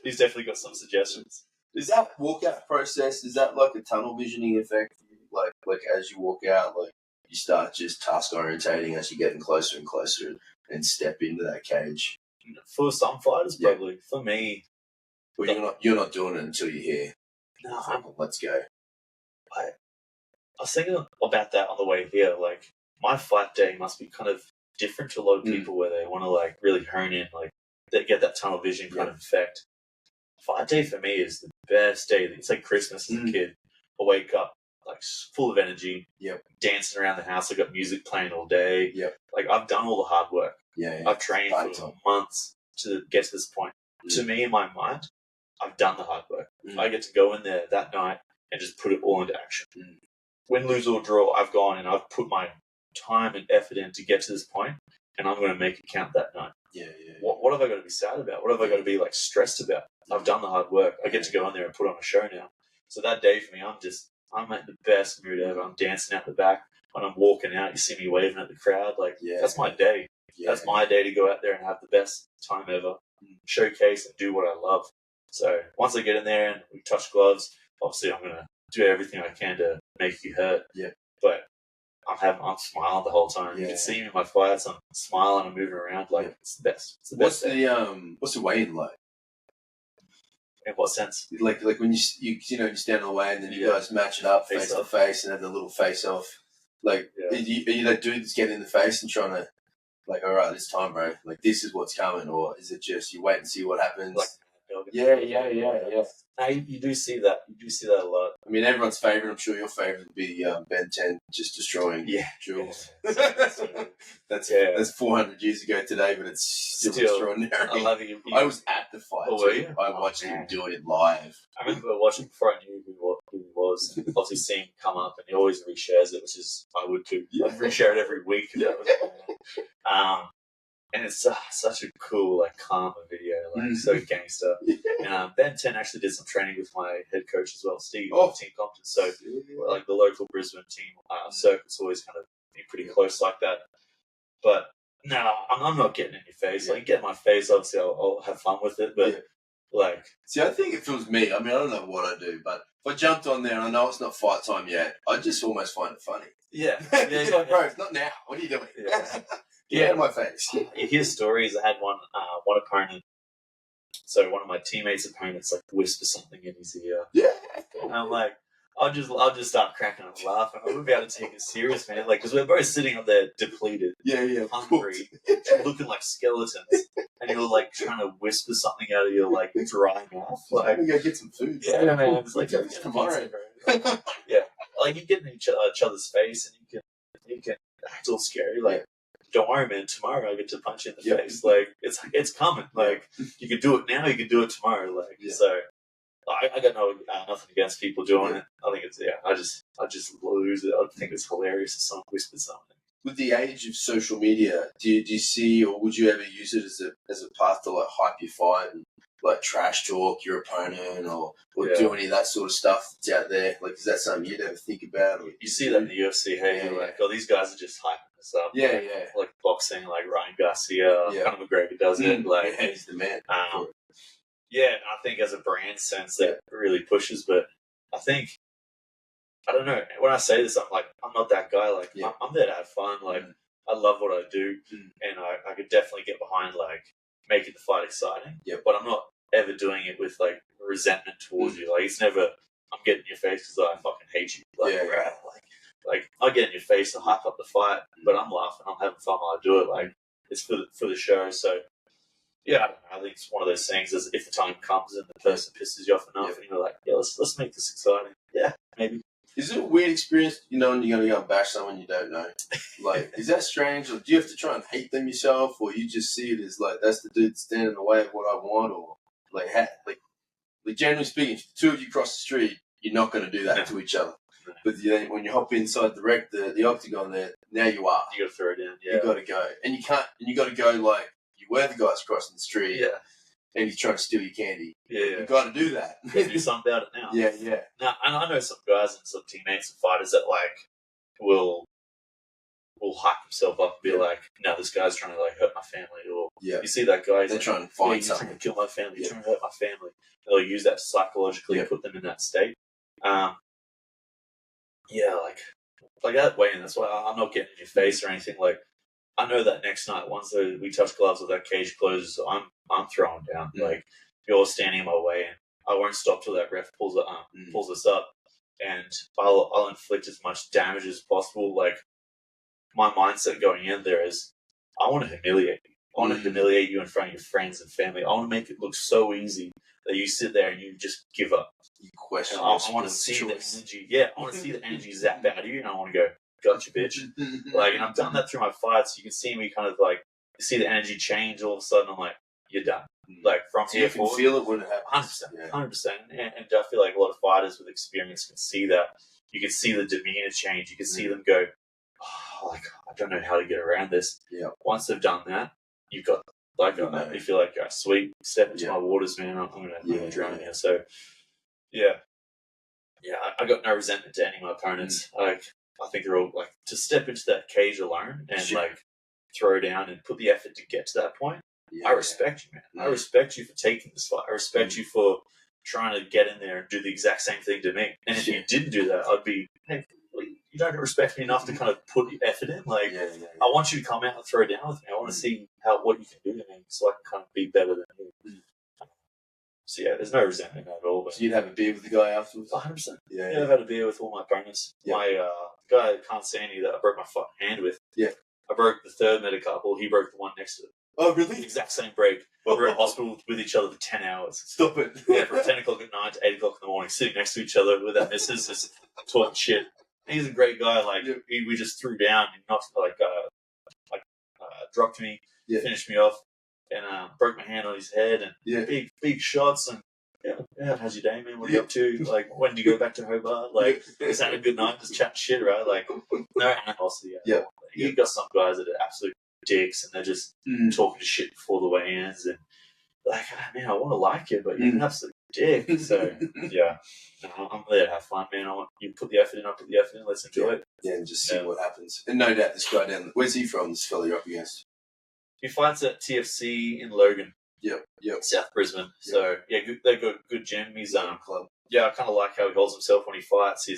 he's definitely got some suggestions. Is that walkout process? Is that like a tunnel visioning effect? Like as you walk out, like you start just task orientating as you're getting closer and closer and step into that cage. For some fighters, probably. For me, well, you're not doing it until you're here. No, let's go. I was thinking about that on the way here. Like my fight day must be kind of different to a lot of people where they want to like really hone in, like they get that tunnel vision kind of effect. Fight day for me is the best day. It's like Christmas as a kid. I wake up like full of energy. Dancing around the house. I got music playing all day. Like I've done all the hard work. I've trained for months to get to this point. To me, in my mind, I've done the hard work. I get to go in there that night and just put it all into action. Win, lose or draw, I've gone and I've put my time and effort in to get to this point, and I'm going to make it count that night. What have I got to be sad about? What have I got to be like stressed about? I've done the hard work. I get to go in there and put on a show now. So that day for me, I'm in the best mood ever. I'm dancing out the back. When I'm walking out, you see me waving at the crowd. Like, that's my day. That's my day to go out there and have the best time ever. Showcase and do what I love. So once I get in there and we touch gloves, obviously I'm going to do everything I can to make you hurt. But I'm smiling the whole time. You can see me in my fights. I'm smiling. I'm moving around. Like it's the best. It's the best. What's the weigh-in like? In what sense? Like when you stand on the way and then you guys match it up face to face and have the little face off. Like are you that dude that's getting in the face and trying to like, all right, it's time, bro. Like this is what's coming, or is it just you wait and see what happens? Like, yeah. No, you do see that. You do see that a lot. I mean, everyone's favourite. I'm sure your favourite would be Ben 10 just destroying Jules. That's 400 years ago today, but it's still extraordinary. I love you. I was at the fight. Oh, were you? I watched him do it live. I remember watching before I knew who he was. Obviously, seeing him come up, and he always reshares it, which is I would too. I'd reshare it every week. And it's such a cool, like, calmer video, like, so gangster. And Ben 10 actually did some training with my head coach as well, Steve, Team Compton. So, like, the local Brisbane team circuit's always kind of been pretty close like that. But, no, I'm not getting in your face. Like, get in my face, obviously, I'll have fun with it, but, like... See, I think if it was me, I mean, I don't know what I do, but if I jumped on there and I know it's not fight time yet, I'd just almost find it funny. It's like, bro, it's not now. What are you doing? Get out of my face. You hear stories. I had one opponent. So one of my teammates' opponents like whisper something in his ear. And I'm like, I'll just start cracking up laughing. I wouldn't be able to take it serious, man. Like, because we're both sitting up there depleted, hungry, looking like skeletons, and you're like trying to whisper something out of your like dry mouth. Like, we go get some food. Yeah, man. It's like tomorrow. Like you get in each other's face, and you can act all scary. Like, don't worry, man. Tomorrow I get to punch you in the face. Like it's coming. Like you can do it now. You can do it tomorrow. Like so. I got nothing against people doing it. I think it's I just lose it. I think it's hilarious if someone whispers something. With the age of social media, do you see, or would you ever use it as a path to like hype your fight and like trash talk your opponent or do any of that sort of stuff that's out there? Like, is that something you'd ever think about? Or you see that in the UFC, hey, you're like, oh, these guys are just hyping this up. Like boxing, like Ryan Garcia, Conor McGregor does it. Like he's the man. I think as a brand sense that really pushes, but I think, I don't know, when I say this, I'm like, I'm not that guy. Like, I'm there to have fun. Like, I love what I do, and I could definitely get behind, like, making the fight exciting. But I'm not ever doing it with, like, resentment towards you. Like, it's never, I'm getting in your face because I fucking hate you. Like, like, I get in your face to hype up the fight, but I'm laughing, I'm having fun while I do it. Like, it's for the show, so... Yeah, I don't know. I think it's one of those things as if the time comes and the person pisses you off enough and you're like, let's make this exciting. Yeah, maybe. Is it a weird experience, you know, when you're going to go and bash someone you don't know? Like, is that strange? Or do you have to try and hate them yourself? Or you just see it as like, that's the dude standing in the way of what I want? Or like generally speaking, if the two of you cross the street, you're not going to do that to each other. But when you hop inside the octagon there, now you are. You got to throw it in. You got to go. And you got to go like, you were the guys crossing the street, and he's trying to steal your candy. You got to do that. Do something about it now. Yeah. Now, and I know some guys and some teammates and fighters that like will hype himself up and be like, no, this guy's trying to like hurt my family, or you see that guy, they're like, trying to find he's something. trying to kill my family, he's trying to hurt my family. They'll use that to psychologically put them in that state. Like that way, and that's why I'm not getting in your face or anything. Like, I know that next night, once we touch gloves or that cage closes, I'm throwing down. Like, you're standing in my way, and I won't stop till that ref pulls us up, and I'll inflict as much damage as possible. Like, my mindset going in there is, I want to humiliate you. I want to humiliate you in front of your friends and family. I want to make it look so easy that you sit there and you just give up. You question. I want to see the energy. Yeah, I want to see the energy zap out of you, and I want to go, gotcha, bitch. Like, and I've done that through my fights. You can see me kind of like see the energy change all of a sudden. I'm like, you're done. Like, from here forward, feel it when it happens. 100%. And I feel like a lot of fighters with experience can see that. You can see the demeanor change. You can see them go, oh, like, I don't know how to get around this. Yeah. Once they've done that, you've got like, you feel like, sweet, step into my waters, man. I'm gonna drown here. So, yeah, I got no resentment to any of my opponents. Like, I think they're all like, to step into that cage alone and like throw down and put the effort to get to that point. I respect you, man. I respect you for taking this fight. I respect you for trying to get in there and do the exact same thing to me. And if you didn't do that, I'd be, hey, you don't respect me enough to kind of put the effort in. Like, I want you to come out and throw down with me. I want to see what you can do to me, so I can kind of be better than you. So yeah, there's no resentment at all. But so you'd have a beer with the guy afterwards? 100%. Yeah, I've had a beer with all my opponents. My guy can't see any that I broke my hand with. Yeah. I broke the third metacarpal. He broke the one next to it. Oh, really? The exact same break. We were in hospital with each other for 10 hours. Stop it. Yeah, from 10 o'clock at night to 8 o'clock in the morning, sitting next to each other with our missus, just talking shit. He's a great guy. Like, we just threw down and knocked, dropped me, finished me off, and broke my hand on his head, and big shots. And how's your day, man? What are you up to? Like, when do you go back to Hobart? Like, is that a good night? Just chat shit, right? Like, no animosity. You've got some guys that are absolute dicks, and they're just talking to shit before the weigh-ins, and like, man, I want to like you, but you're an absolute dick. So I'm there to have fun, man. I want you to put the effort in. I put the effort in. Let's enjoy it. Yeah, and just see what happens. And no doubt, this guy down. Where's he from? This fella you're up against? He fights at TFC in Logan. South Brisbane. So they've got a good gym. He's club. I kind of like how he holds himself when he fights.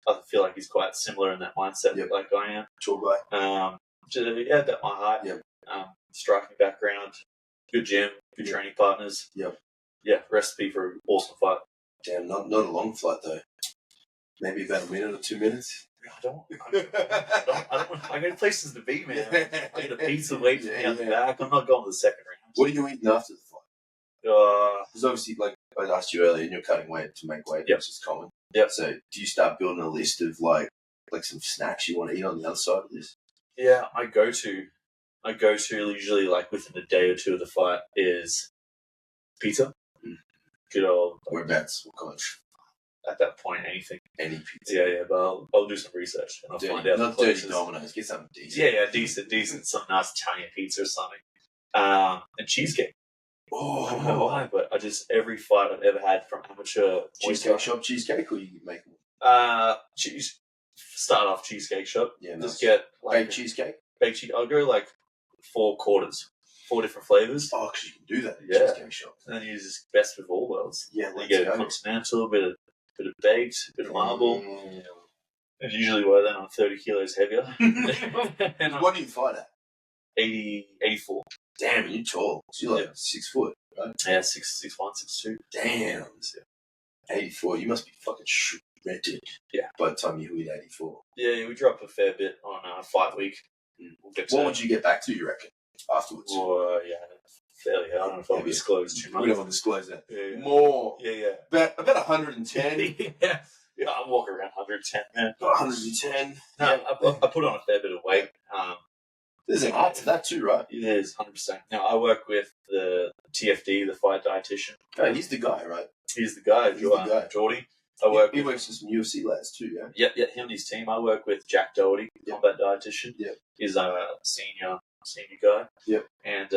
I feel like he's quite similar in that mindset like I am. Tall guy. About my height. Striking background. Good gym. Good training partners. Recipe for an awesome fight. Damn, not a long fight though. Maybe about a minute or 2 minutes. I got places to be, man. I got a pizza waiting for me out the back. I'm not going to the second round. What are you eating after the fight? Because obviously, like I asked you earlier, you're cutting weight to make weight, which is common. So do you start building a list of like some snacks you want to eat on the other side of this? Yeah, I go to usually like within a day or two of the fight is pizza. Good old. Whereabouts? What kind? At that point, anything. Any pizza. But I'll do some research and I'll find out. Not dirty Domino's. Get something decent. Decent. Some nice Italian pizza or something. And cheesecake. I don't know why, but every fight I've ever had from amateur cheesecake shop cheesecake, or you make them? Start off cheesecake shop. Yeah, nice. Just get like baked cheesecake. I'll go like 4 quarters, 4 different flavors. Oh, because you can do that in cheesecake shop. And then you use best of all worlds. Yeah, you get a continental, a bit of baked, a bit of marble. And usually by then I'm 30 kilos heavier. And what do you fight at? 84. Damn, you're tall. So you're like 6 foot, right? Yeah, 6'1", 6'2". Damn. 84. You must be fucking shredded. Yeah. By the time you hit 84. Yeah, we drop a fair bit on fight week. What would you get back to, you reckon, afterwards? Fairly. I don't know if I'll disclose too much. We don't want to disclose that. More. About 110. I'm walking around 110, man. 110. I put on a fair bit of weight. There's an art to that too, right? It is, 100%. Now, I work with the TFD, the fight dietitian. Oh, he's the guy, right? He's the guy, Geordie. He works with some UFC lads too, yeah? Yeah, him and his team. I work with Jack Doherty, combat dietitian. He's a senior guy. And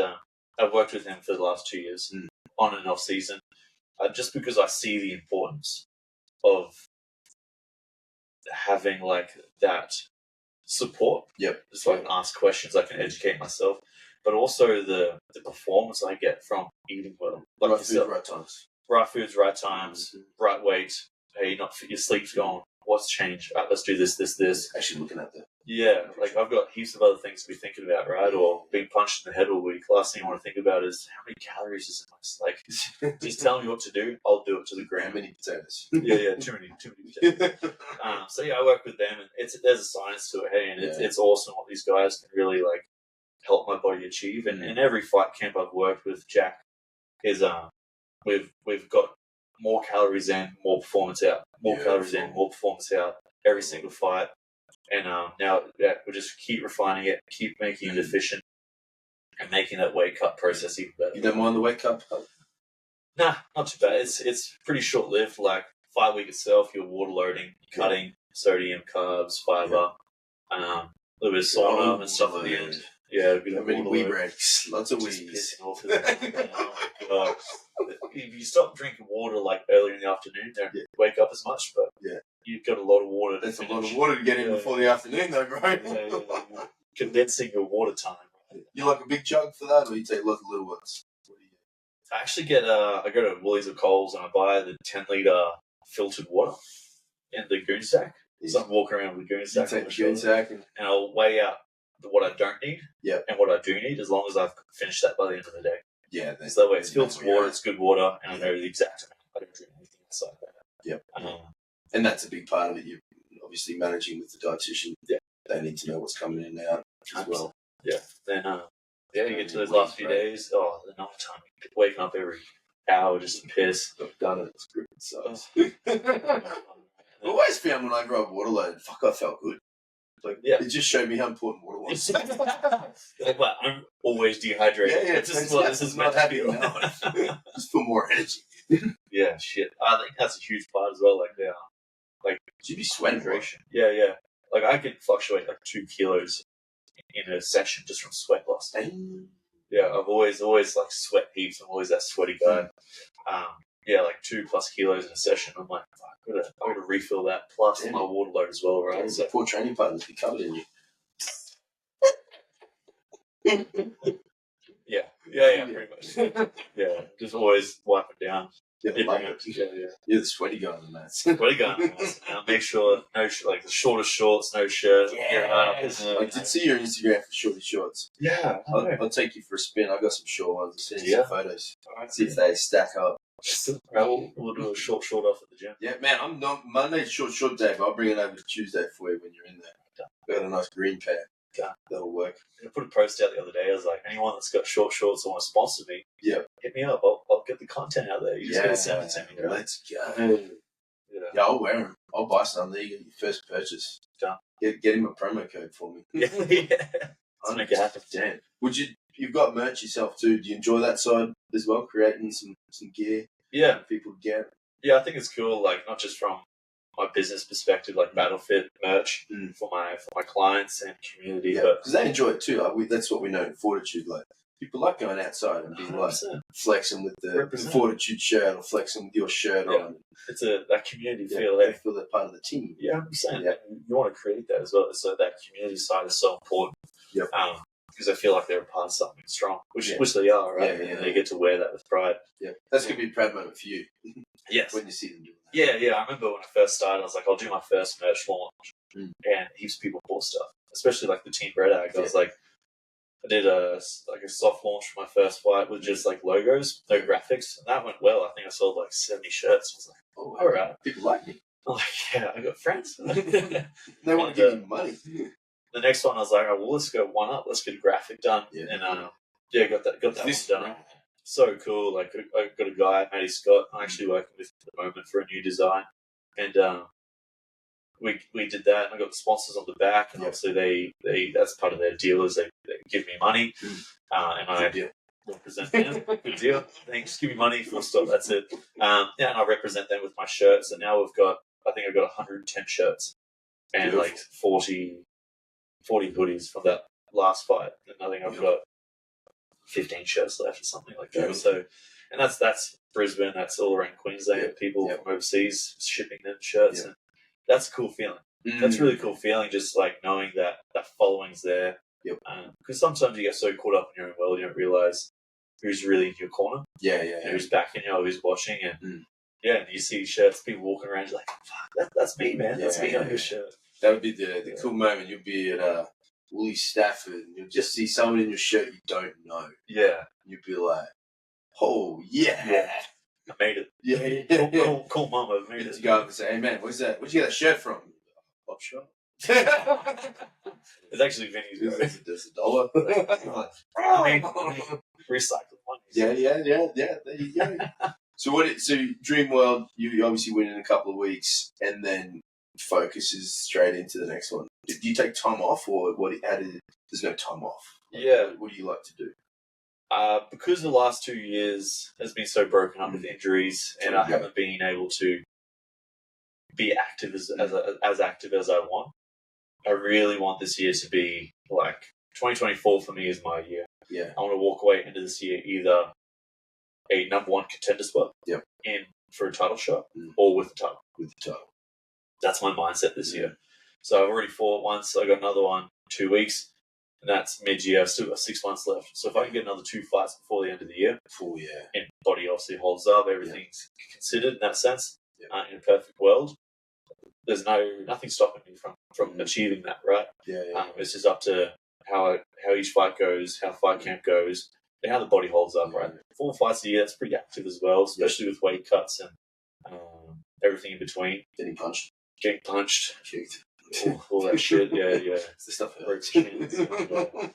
I've worked with him for the last 2 years, on and off season, just because I see the importance of having like that support. Yep. Just like ask questions, I can educate myself. But also the performance I get from eating well. Like Right food, right times. Right foods, right times, right weight. Hey, your sleep's gone. What's changed? Right, let's do this. Actually looking at that. Yeah, like I've got heaps of other things to be thinking about, right? Or being punched in the head all week. Last thing I want to think about is how many calories is it? Like, just tell me what to do. I'll do it to the gram. How many potatoes? Yeah, too many potatoes. So yeah, I work with them, and there's a science to it. Hey, and it's awesome what these guys can really like help my body achieve. And in every fight camp I've worked with, Jack, is we've got more calories in, more performance out. More calories in, more performance out. Every single fight. And now we'll just keep refining it, keep making it efficient, and making that weight cut process even better. You don't mind the weight cut? Nah, not too bad. It's pretty short lived. Like 5 week itself, you're water loading, cutting sodium, carbs, fiber, a little bit of sauna and stuff at the end. Yeah, how many wee breaks? Lots of wees. If you stop drinking water like earlier in the afternoon, don't wake up as much, but you've got a lot of water. That's a lot of water to get in before the afternoon, though, bro. Condensing your water time. You like a big jug for that, or you take lots of little ones? What do you get? I actually get I go to Woolies or Coles and I buy the 10-litre filtered water in the goon sack. So I'm walking around with the goon sack. You take the goon sack and I'll weigh out what I don't need and what I do need, as long as I've finished that by the end of the day. Yeah. So that way it's filtered water, it's good water, and I know the exact amount. I don't drink anything outside that. Yep. And that's a big part of it. You're obviously managing with the dietitian. Yeah. They need to know what's coming in and out as well. Yeah. Then, you get to those last few days. Oh, the night time. Waking up every hour just to piss. I've done it. It's good. It sucks. I always found when I got water loaded, I felt good. Like, it just showed me how important water was. Well, I'm always dehydrated. Yeah, this is not happy now. Just for more energy. Yeah, shit. I think that's a huge part as well. Like you'd be sweating. Yeah. Like I can fluctuate like 2 kilos in a session just from sweat loss. Yeah, I've always like sweat heaps. I'm always that sweaty guy. Like 2+ kilos in a session. I'm like, fuck, I gotta refill that plus my water load as well, right? So poor training partners be covered in you. Yeah, pretty much. Yeah, just always wipe it down. You're the sweaty guy on the mats. Sweaty guy on the mats. Make sure like the shortest shorts, no shirt. I did see your Instagram for shorty shorts. Yeah, I'll take you for a spin. I got some short ones. I'll send you some photos. See if they stack up. We'll do a short off at the gym. Yeah, man, I'm not Monday's short day, but I'll bring it over to Tuesday for you when you're in there. Got a nice green pair. That'll work. I put a post out the other day. I was like, anyone that's got short shorts or want to sponsor me, hit me up. I'll get the content out there. You just gotta send it to me. Right? Let's go. Yeah, I'll wear them. I'll buy some. There you get your first purchase. Get him a promo code for me. Yeah. Let's make it happen. Damn. You've got merch yourself too. Do you enjoy that side as well? Creating some gear. Yeah. People get. Yeah, I think it's cool. Like not just from my business perspective, like BattleFit merch for my clients and community, but because they enjoy it too. Like that's what we know in Fortitude. Like people like going outside and being 100%. Like flexing with the Fortitude shirt or flexing with your shirt on. It's that community feel. They feel they're part of the team. Yeah, 100%. Yeah. You want to create that as well. So that community side is so important. Yep. Because I feel like they're a part of something strong, which they are, right? And they get to wear that with pride. Yeah, that's gonna be a proud moment for you. Yes, when you see them doing that. Yeah. I remember when I first started, I was like, I'll do my first merch launch, and heaps of people bought stuff, especially like the Team Bretag. I was like, I did a soft launch for my first fight with just like logos, no graphics, and that went well. I think I sold like 70 shirts. I was like, oh, all right, people like me. I'm like, yeah, I got friends. They want to give you money. The next one, I was like, oh, well, let's go one up. Let's get a graphic done. And got that one done. So cool. Like, I got a guy, Matty Scott, I'm actually working with at the moment for a new design. And we did that, and I got the sponsors on the back, and obviously they that's part of their deal is they give me money. And I represent them. Good deal. Thanks. Give me money, full stop. That's it. And I represent them with my shirts. And now I think I've got 110 shirts and like 40 hoodies from that last fight, and I think I've got 15 shirts left or something like that. So, and that's Brisbane, that's all around Queensland. People from overseas shipping them shirts, and that's a cool feeling. That's a really cool feeling, just like knowing that following's there. Yep. Because sometimes you get so caught up in your own world, you don't realize who's really in your corner. Yeah. Who's backing you, who's watching, and and you see shirts, people walking around, you're like, fuck, that's me, man. That's me on your shirt. That would be the cool moment. You'll be at Woolly Stafford, and you'll just see someone in your shirt you don't know. Yeah. You'll be like, oh, yeah. I made it. Yeah. Cool mom, I made it. You go up and say, hey, man, where'd you get that shirt from? Pop shop. It's actually Vinny's. It's $1. I mean, recycled money. Yeah. There you go. So Dream World, you obviously win in a couple of weeks, and then focuses straight into the next one. Do you take time off, or there's no time off? Yeah. What do you like to do? Because the last 2 years has been so broken up with injuries, and I haven't been able to be active as active as I want. I really want this year to be like 2024 for me is my year. Yeah. I want to walk away into this year either a number one contender spot in for a title shot or with the title. With the title. That's my mindset this year. So I've already fought once. I got another one in 2 weeks, and that's mid-year. I've still got 6 months left. So if I can get another 2 fights before the end of the year, and body obviously holds up, everything's considered in that sense. In a perfect world, there's nothing stopping me from achieving that, right? It's just up to how each fight goes, how fight camp goes, and how the body holds up, right? 4 fights a year, that's pretty active as well, especially with weight cuts and everything in between. Getting punched. Kicked. All that shit, It's the stuff that hurts.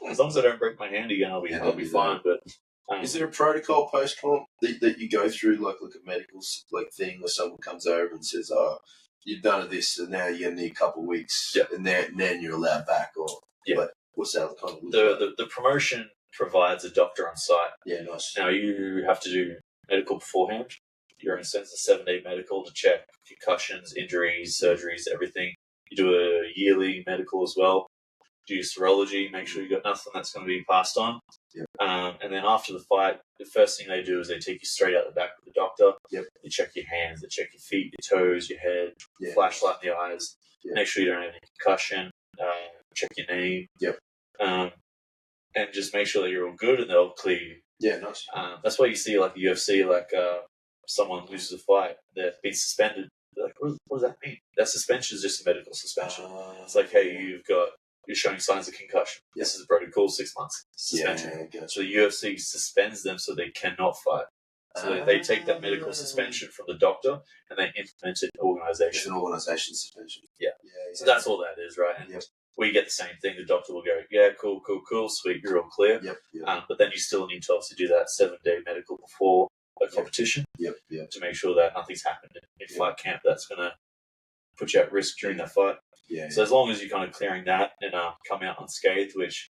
As long as I don't break my hand again, I'll be fine. But is there a protocol post-comp that you go through, like a medical thing, where someone comes over and says, "Oh, you've done this, and now you're gonna need a couple of weeks, and then you're allowed back," or like, what's that kind of? The promotion provides a doctor on site. Yeah, nice. Now you have to do medical beforehand. You're in a sense a 7-day medical to check concussions, injuries, surgeries, everything. You do a yearly medical as well. Do your serology, make sure you got nothing that's going to be passed on. And then after the fight, the first thing they do is they take you straight out the back with the doctor. They check your hands, they check your feet, your toes, your head, flashlight in the eyes. Make sure you don't have any concussion. Check your name. And just make sure that you're all good, and they'll clear you. Yeah, nice. That's why you see like the UFC, someone loses a fight, they've been suspended. They're like, what does that mean? That suspension is just a medical suspension. It's like, hey, you're showing signs of concussion. This is a protocol, 6 months suspension. So the UFC suspends them so they cannot fight. So they take that medical suspension from the doctor and they implement it in organisation. It's an organisation suspension. So that's all that is, right? And we get the same thing. The doctor will go, cool, sweet, you're all clear. But then you still need to obviously do that 7-day medical before a competition to make sure that nothing's happened in fight camp that's going to put you at risk during that fight. So as long as you're kind of clearing that and come out unscathed, which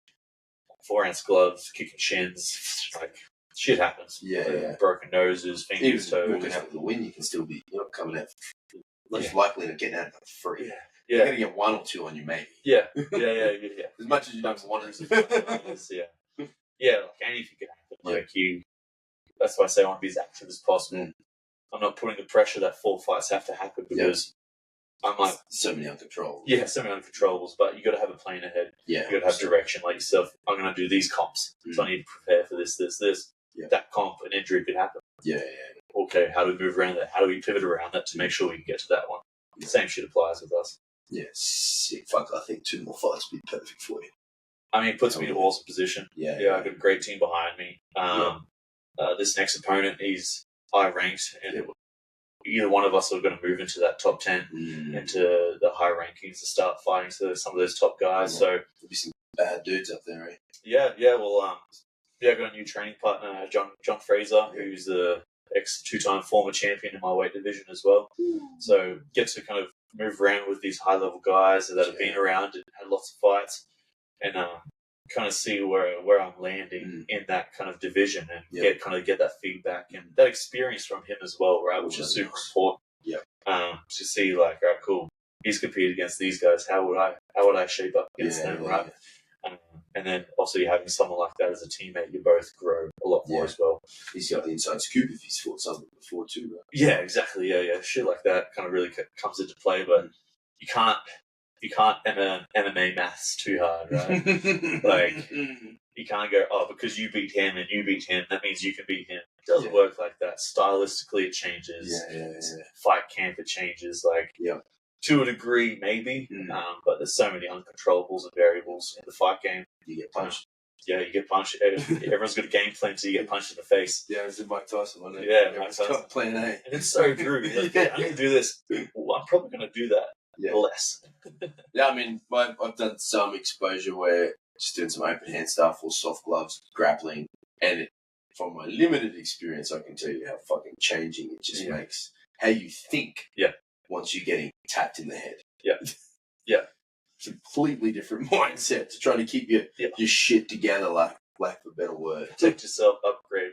4-ounce gloves, kicking shins, like shit happens. Broken noses, fingers, toes. Walking out with the win, you can still be coming out. Most likely to get out for free. You're going to get 1 or 2 on you, maybe. As much as you don't want it. Like anything can happen. That's why I say I want to be as active as possible. I'm not putting the pressure that 4 fights have to happen because I'm like so many uncontrollables. So many uncontrollables, but you got to have a plan ahead. You got to have direction. Like yourself, I'm going to do these comps, so I need to prepare for this. That comp, an injury could happen. Okay, how do we move around that? How do we pivot around that to make sure we can get to that one? The same shit applies with us. Sick. Fuck, I think 2 more fights would be perfect for you. I mean, it puts me in an awesome position. I've got a great team behind me. This next opponent, he's high ranked, and either one of us are going to move into that top 10, into the high rankings to start fighting some of those top guys. So there'll be some bad dudes up there, eh? Well, I've got a new training partner, John Fraser, who's the ex-2-time former champion in my weight division as well. So get to kind of move around with these high-level guys that have been around and had lots of fights, and kind of see where I'm landing in that kind of division, and get that feedback and that experience from him as well, right? Which is super important. To see like, all right, cool, he's competed against these guys. How would I shape up against them, right? And then also having someone like that as a teammate, you both grow a lot more as well. He's got the inside scoop if he's fought something before too, right? Yeah, exactly. Shit like that kind of really comes into play, but you can't MMA maths too hard, right? Like, you can't go, oh, because you beat him and you beat him, that means you can beat him. It doesn't work like that. Stylistically, it changes. Fight camp, it changes. Like, to a degree, maybe, but there's so many uncontrollables and variables in the fight game. You get punched. Yeah, you get punched. Everyone's got a game plan until you get punched in the face. Yeah, it's Mike Tyson, wasn't it? Yeah, Mike Tyson. Plan A. And it's so true. Like, I need to do this. Well, I'm probably going to do that less. Yeah, I mean, I've done some exposure where just doing some open hand stuff or soft gloves, grappling, and from my limited experience, I can tell you how fucking changing it just makes how you think. Yeah. Once you're getting tapped in the head. Yeah. Yeah. Completely different mindset to try to keep your shit together, like for a better word. Protect yourself, upgrade,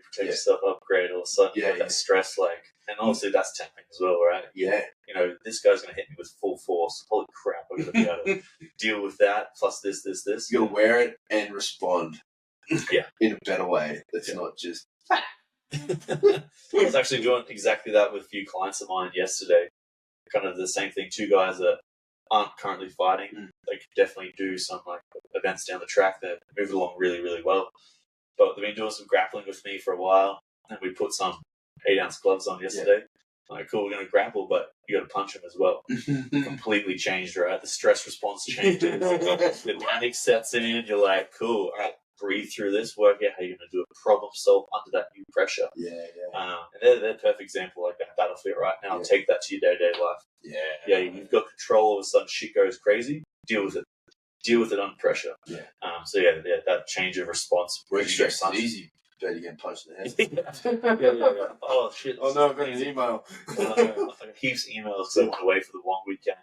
all of a sudden you have that stress, like, and obviously that's tapping as well, right? Yeah. You know, this guy's going to hit me with full force. Holy crap, I'm going to be able to deal with that, plus this. You got to wear it and respond in a better way. That's not just... I was actually doing exactly that with a few clients of mine yesterday. Kind of the same thing. Two guys that aren't currently fighting. They could definitely do some like events down the track that move along really, really well. But they've been doing some grappling with me for a while, and we put some 8-ounce gloves on yesterday. Like, cool, we're going to grapple, but you got to punch him as well. Completely changed, right? The stress response changes. The panic sets in. You're like, cool, all right, breathe through this, work out how you're going to do a problem solve under that new pressure. And they're a perfect example, like that BattleFit right now. Take that to your day-to-day life. You've got control. All of a sudden shit goes crazy. Deal with it under pressure. So that change of response. Work stress is easy. Better get punched in the head. Oh shit. Oh no, I've got an email. Heaps of emails because I went away for the long weekend.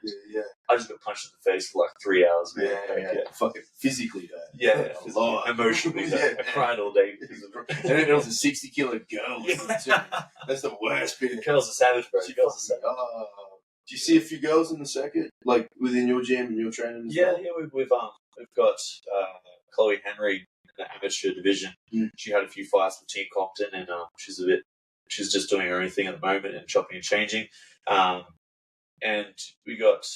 I just got punched in the face for like 3 hours. Fucking physically bad. Emotionally bad. I cried all day because of it. And then there was a 60-kilo girl. That's the worst bit. Girls are savage, bro. Girls are savage. Do you see a few girls in the circuit, like within your gym and your training? We've got Chloe Henry in the amateur division. She had a few fights with Team Compton, and she's just doing her own thing at the moment and chopping and changing. And we got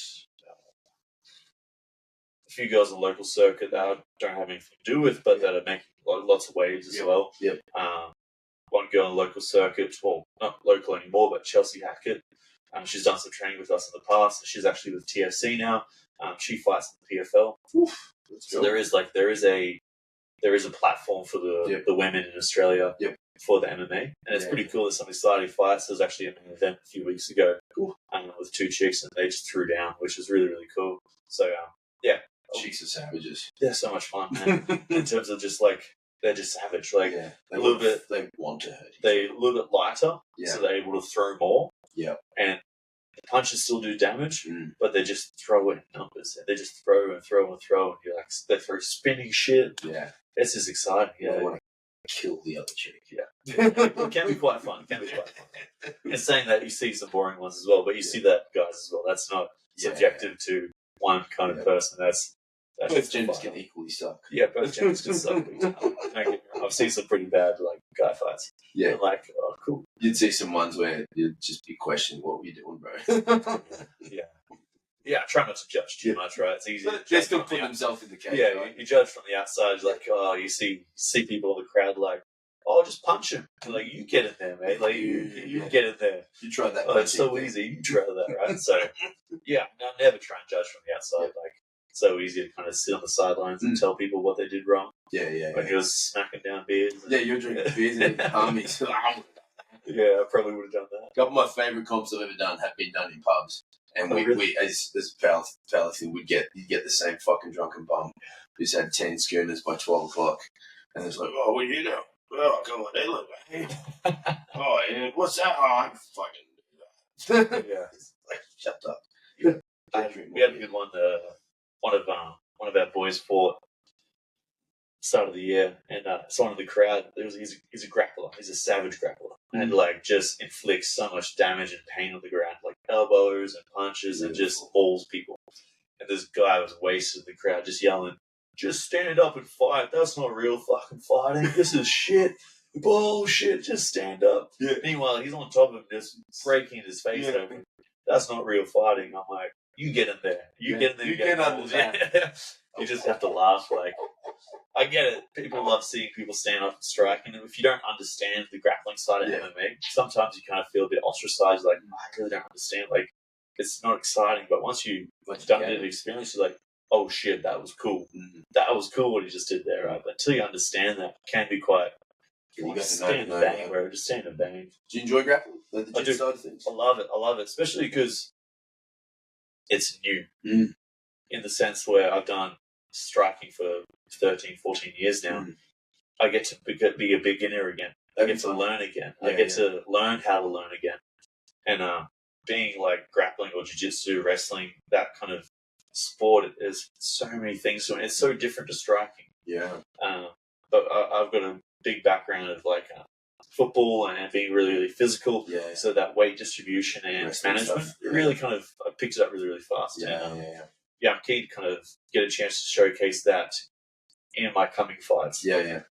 a few girls in the local circuit that I don't have anything to do with, but that are making lots of waves as well. One girl in the local circuit, well, not local anymore, but Chelsea Hackett. She's done some training with us in the past. She's actually with TFC now. She fights in the PFL. So there is a platform for the women in Australia for the MMA, and it's pretty cool that somebody started fights. There was actually an event a few weeks ago with two chicks, and they just threw down, which is really, really cool. So chicks are savages. They're so much fun, man. In terms of just like they're just savage. Like they a little bit, they want to hurt you. They're a little bit lighter, so they're able to throw more. And the punches still do damage, but they just throw it in numbers. And they just throw and throw and throw, and you're like, they throw spinning shit. It's just exciting. They want to kill the other chick. It can be quite fun. And saying that, you see some boring ones as well, but you see that guys as well. That's not subjective to one kind of person. That's both genders can equally suck. Both genders can suck. I've seen some pretty bad like guy fights. Like, oh, cool. You'd see some ones where you'd just be questioning what were you doing, bro. I try not to judge too much, right? It's easy. They still put themselves in the cage. You judge from the outside. Like, oh, you see people in the crowd like, oh, just punch him. Like, you get in there, mate. Like, you get in there. You try that. Oh, it's so easy. You try that, right? So, I never try and judge from the outside. Like, it's so easy to kind of sit on the sidelines and tell people what they did wrong. When he was smacking down beers. You're drinking beers and armies. I probably would have done that. A couple of my favourite comps I've ever done have been done in pubs. And we as powerlifting, you'd get the same fucking drunken bum who's had 10 schooners by 12 o'clock. And it's like, oh, what do you know? Oh, come on, they look like, oh, yeah, what's that? Oh, I can fucking do that. Like, shut up. We had a good one. One of our boys fought start of the year, and someone in the crowd, he's a grappler. He's a savage grappler, and like just inflicts so much damage and pain on the ground, like elbows and punches, and just mauls people. And this guy was wasted in the crowd, just yelling, "Just stand up and fight. That's not real fucking fighting. This is shit. Bullshit. Just stand up." Meanwhile, he's on top of him, just breaking his face open. That's not real fighting. I'm like, You get in there. You Yeah. get in there. You get under that. You just have to laugh. Like, I get it. People love seeing people stand up and strike, and if you don't understand the grappling side of MMA, sometimes you kind of feel a bit ostracized. Like, I really don't understand. Like, it's not exciting. But once you've done the experience, you're like, oh shit, that was cool. Mm-hmm. That was cool what he just did there, right? But until you understand that, it can be quite. You just stand and bang, bro. Just stand and bang. Do you enjoy grappling? Like the gym side of things? I love it, especially because it's new. In the sense where I've done striking for 13, 14 years now. I get to be a beginner again. I get to learn again. I get to learn how to learn again. And being like grappling or jiu-jitsu, wrestling, that kind of sport, there's so many things to it. It's so different to striking. Yeah. But I've got a big background of like football and being really, really physical. Yeah. So that weight distribution and management really kind of I picked it up really, really fast. Yeah, I'm keen to kind of get a chance to showcase that in my coming fights. And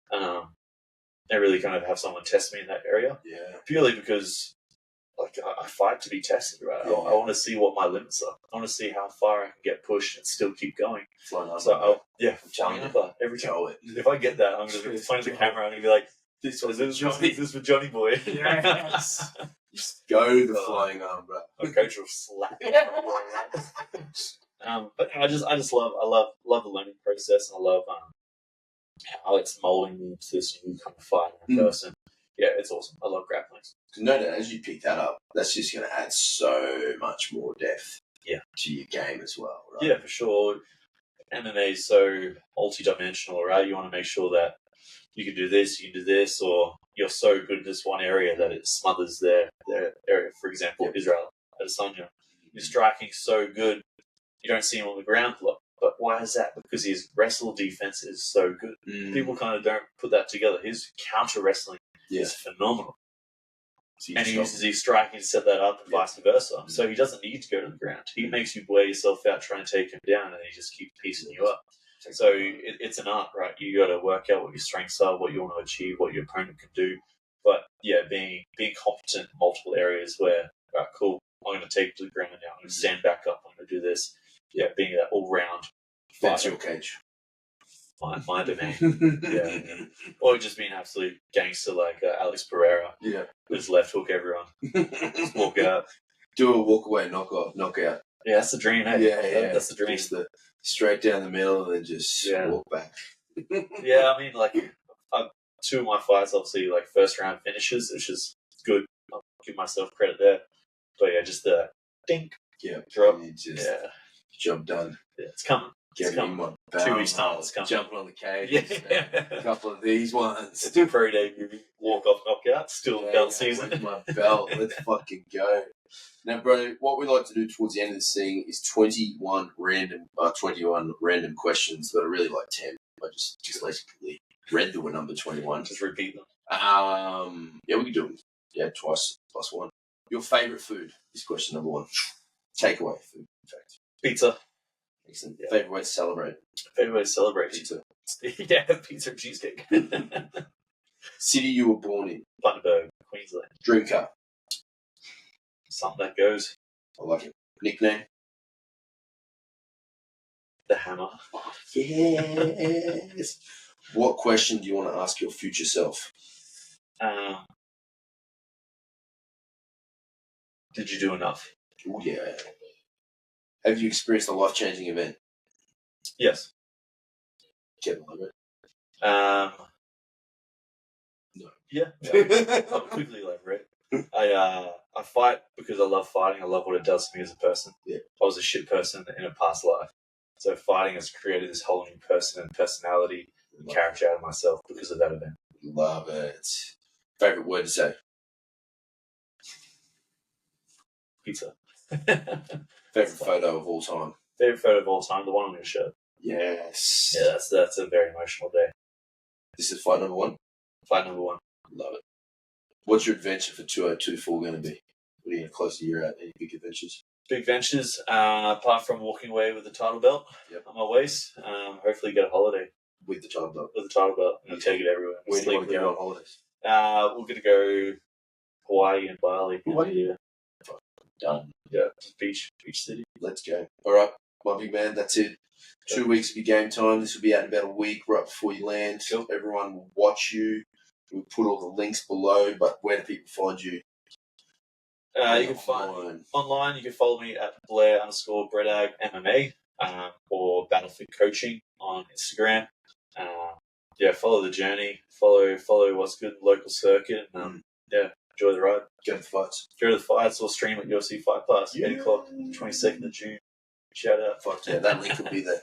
really kind of have someone test me in that area. Yeah. Purely because like I fight to be tested, right? I want to see what my limits are. I want to see how far I can get pushed and still keep going. Flying up. So flying up every time. If I get that, I'm going to be pointing the camera. I'm going to be like, "This for Johnny Boy." Yes. Just go the flying arm, bro. My coach will slap. But I just love the learning process, and I love how it's molding me into this new kind of fighting person. Yeah, it's awesome. I love grappling. No doubt, as you pick that up, that's just going to add so much more depth to your game as well, right? Yeah, for sure. MMA is so multi-dimensional, right? You want to make sure that you can do this, or you're so good at this one area that it smothers their area. For example, Israel Adesanya. His striking so good, you don't see him on the ground a lot. But why is that? Because his wrestle defense is so good. People kind of don't put that together. His counter wrestling is phenomenal. And he uses his striking to set that up and vice versa. So he doesn't need to go to the ground. He makes you wear yourself out, try and take him down, and he just keeps piecing you up. So it's an art, right? You got to work out what your strengths are, what you want to achieve, what your opponent can do. But being competent in multiple areas where, right, cool, I'm going to take it to the ground now. I'm going to stand back up. I'm going to do this. Yeah, being that all-round fighter. That's your cage. My domain. Or just being an absolute gangster like Alex Pereira. Yeah. Just left hook everyone. Just walk out. Do a walk away, knockout. Yeah, that's the dream, hey? Yeah. That's the dream. Just straight down the middle and then just walk back. Yeah, I mean, like, two of my fights, obviously, like, first round finishes, which is good. I'll give myself credit there. But yeah, just the dink. Yeah. Drop. Job done. Yeah, it's coming. It's coming. 2 weeks time, it's coming. Jumping on the cage. A couple of these ones. It's a pro debut. Walk off knockout. Still belt season. With my belt. Let's fucking go. Now, bro, what we like to do towards the end of this thing is 21 random questions that are really like 10. I just basically read the number 21. Just repeat them. Yeah, we can do them. Yeah, twice plus one. Your favourite food is question number 1. Takeaway food, in fact. Pizza. Excellent. Yeah. Favourite way to celebrate? Pizza. Yeah, pizza or cheesecake. City you were born in? Bundaberg, Queensland. Dream car? Something that goes. I like it. Nickname? The Hammer. Oh, yes. What question do you want to ask your future self? Did you do enough? Oh, yeah. Have you experienced a life-changing event? Yes. Can you elaborate? No. Yeah. I'll quickly elaborate. I fight because I love fighting. I love what it does to me as a person. Yeah. I was a shit person in a past life. So fighting has created this whole new person and personality and character out of myself because of that event. Love it. Favourite word to say? Pizza. Favourite photo of all time? Favourite photo of all time, the one on your shirt. Yes. Yeah, that's a very emotional day. This is fight number 1? Fight number 1. Love it. What's your adventure for 2024 going to be? What are you close to year out? Any big adventures? Big ventures, apart from walking away with the title belt on my waist, hopefully get a holiday. With the title belt? With the title belt. And take it everywhere. Where do you want to go on holidays? We're going to go Hawaii and Bali. Hawaii? Done. beach city. Let's go. All right, my big man, that's it. 2 weeks will be game time. This will be out in about a week, right before you land. Cool. Everyone will watch you. We'll put all the links below, but where do people find you? You can find online. You can follow me at Blair_Bretag MMA or BattleFit Coaching on Instagram. Follow the journey. Follow what's good in the local circuit. Enjoy the ride. Go to the fights. Go to the fights or stream at UFC Fight Pass. 8 o'clock, 22nd of June. Shout out. Fuck yeah, that link will be there.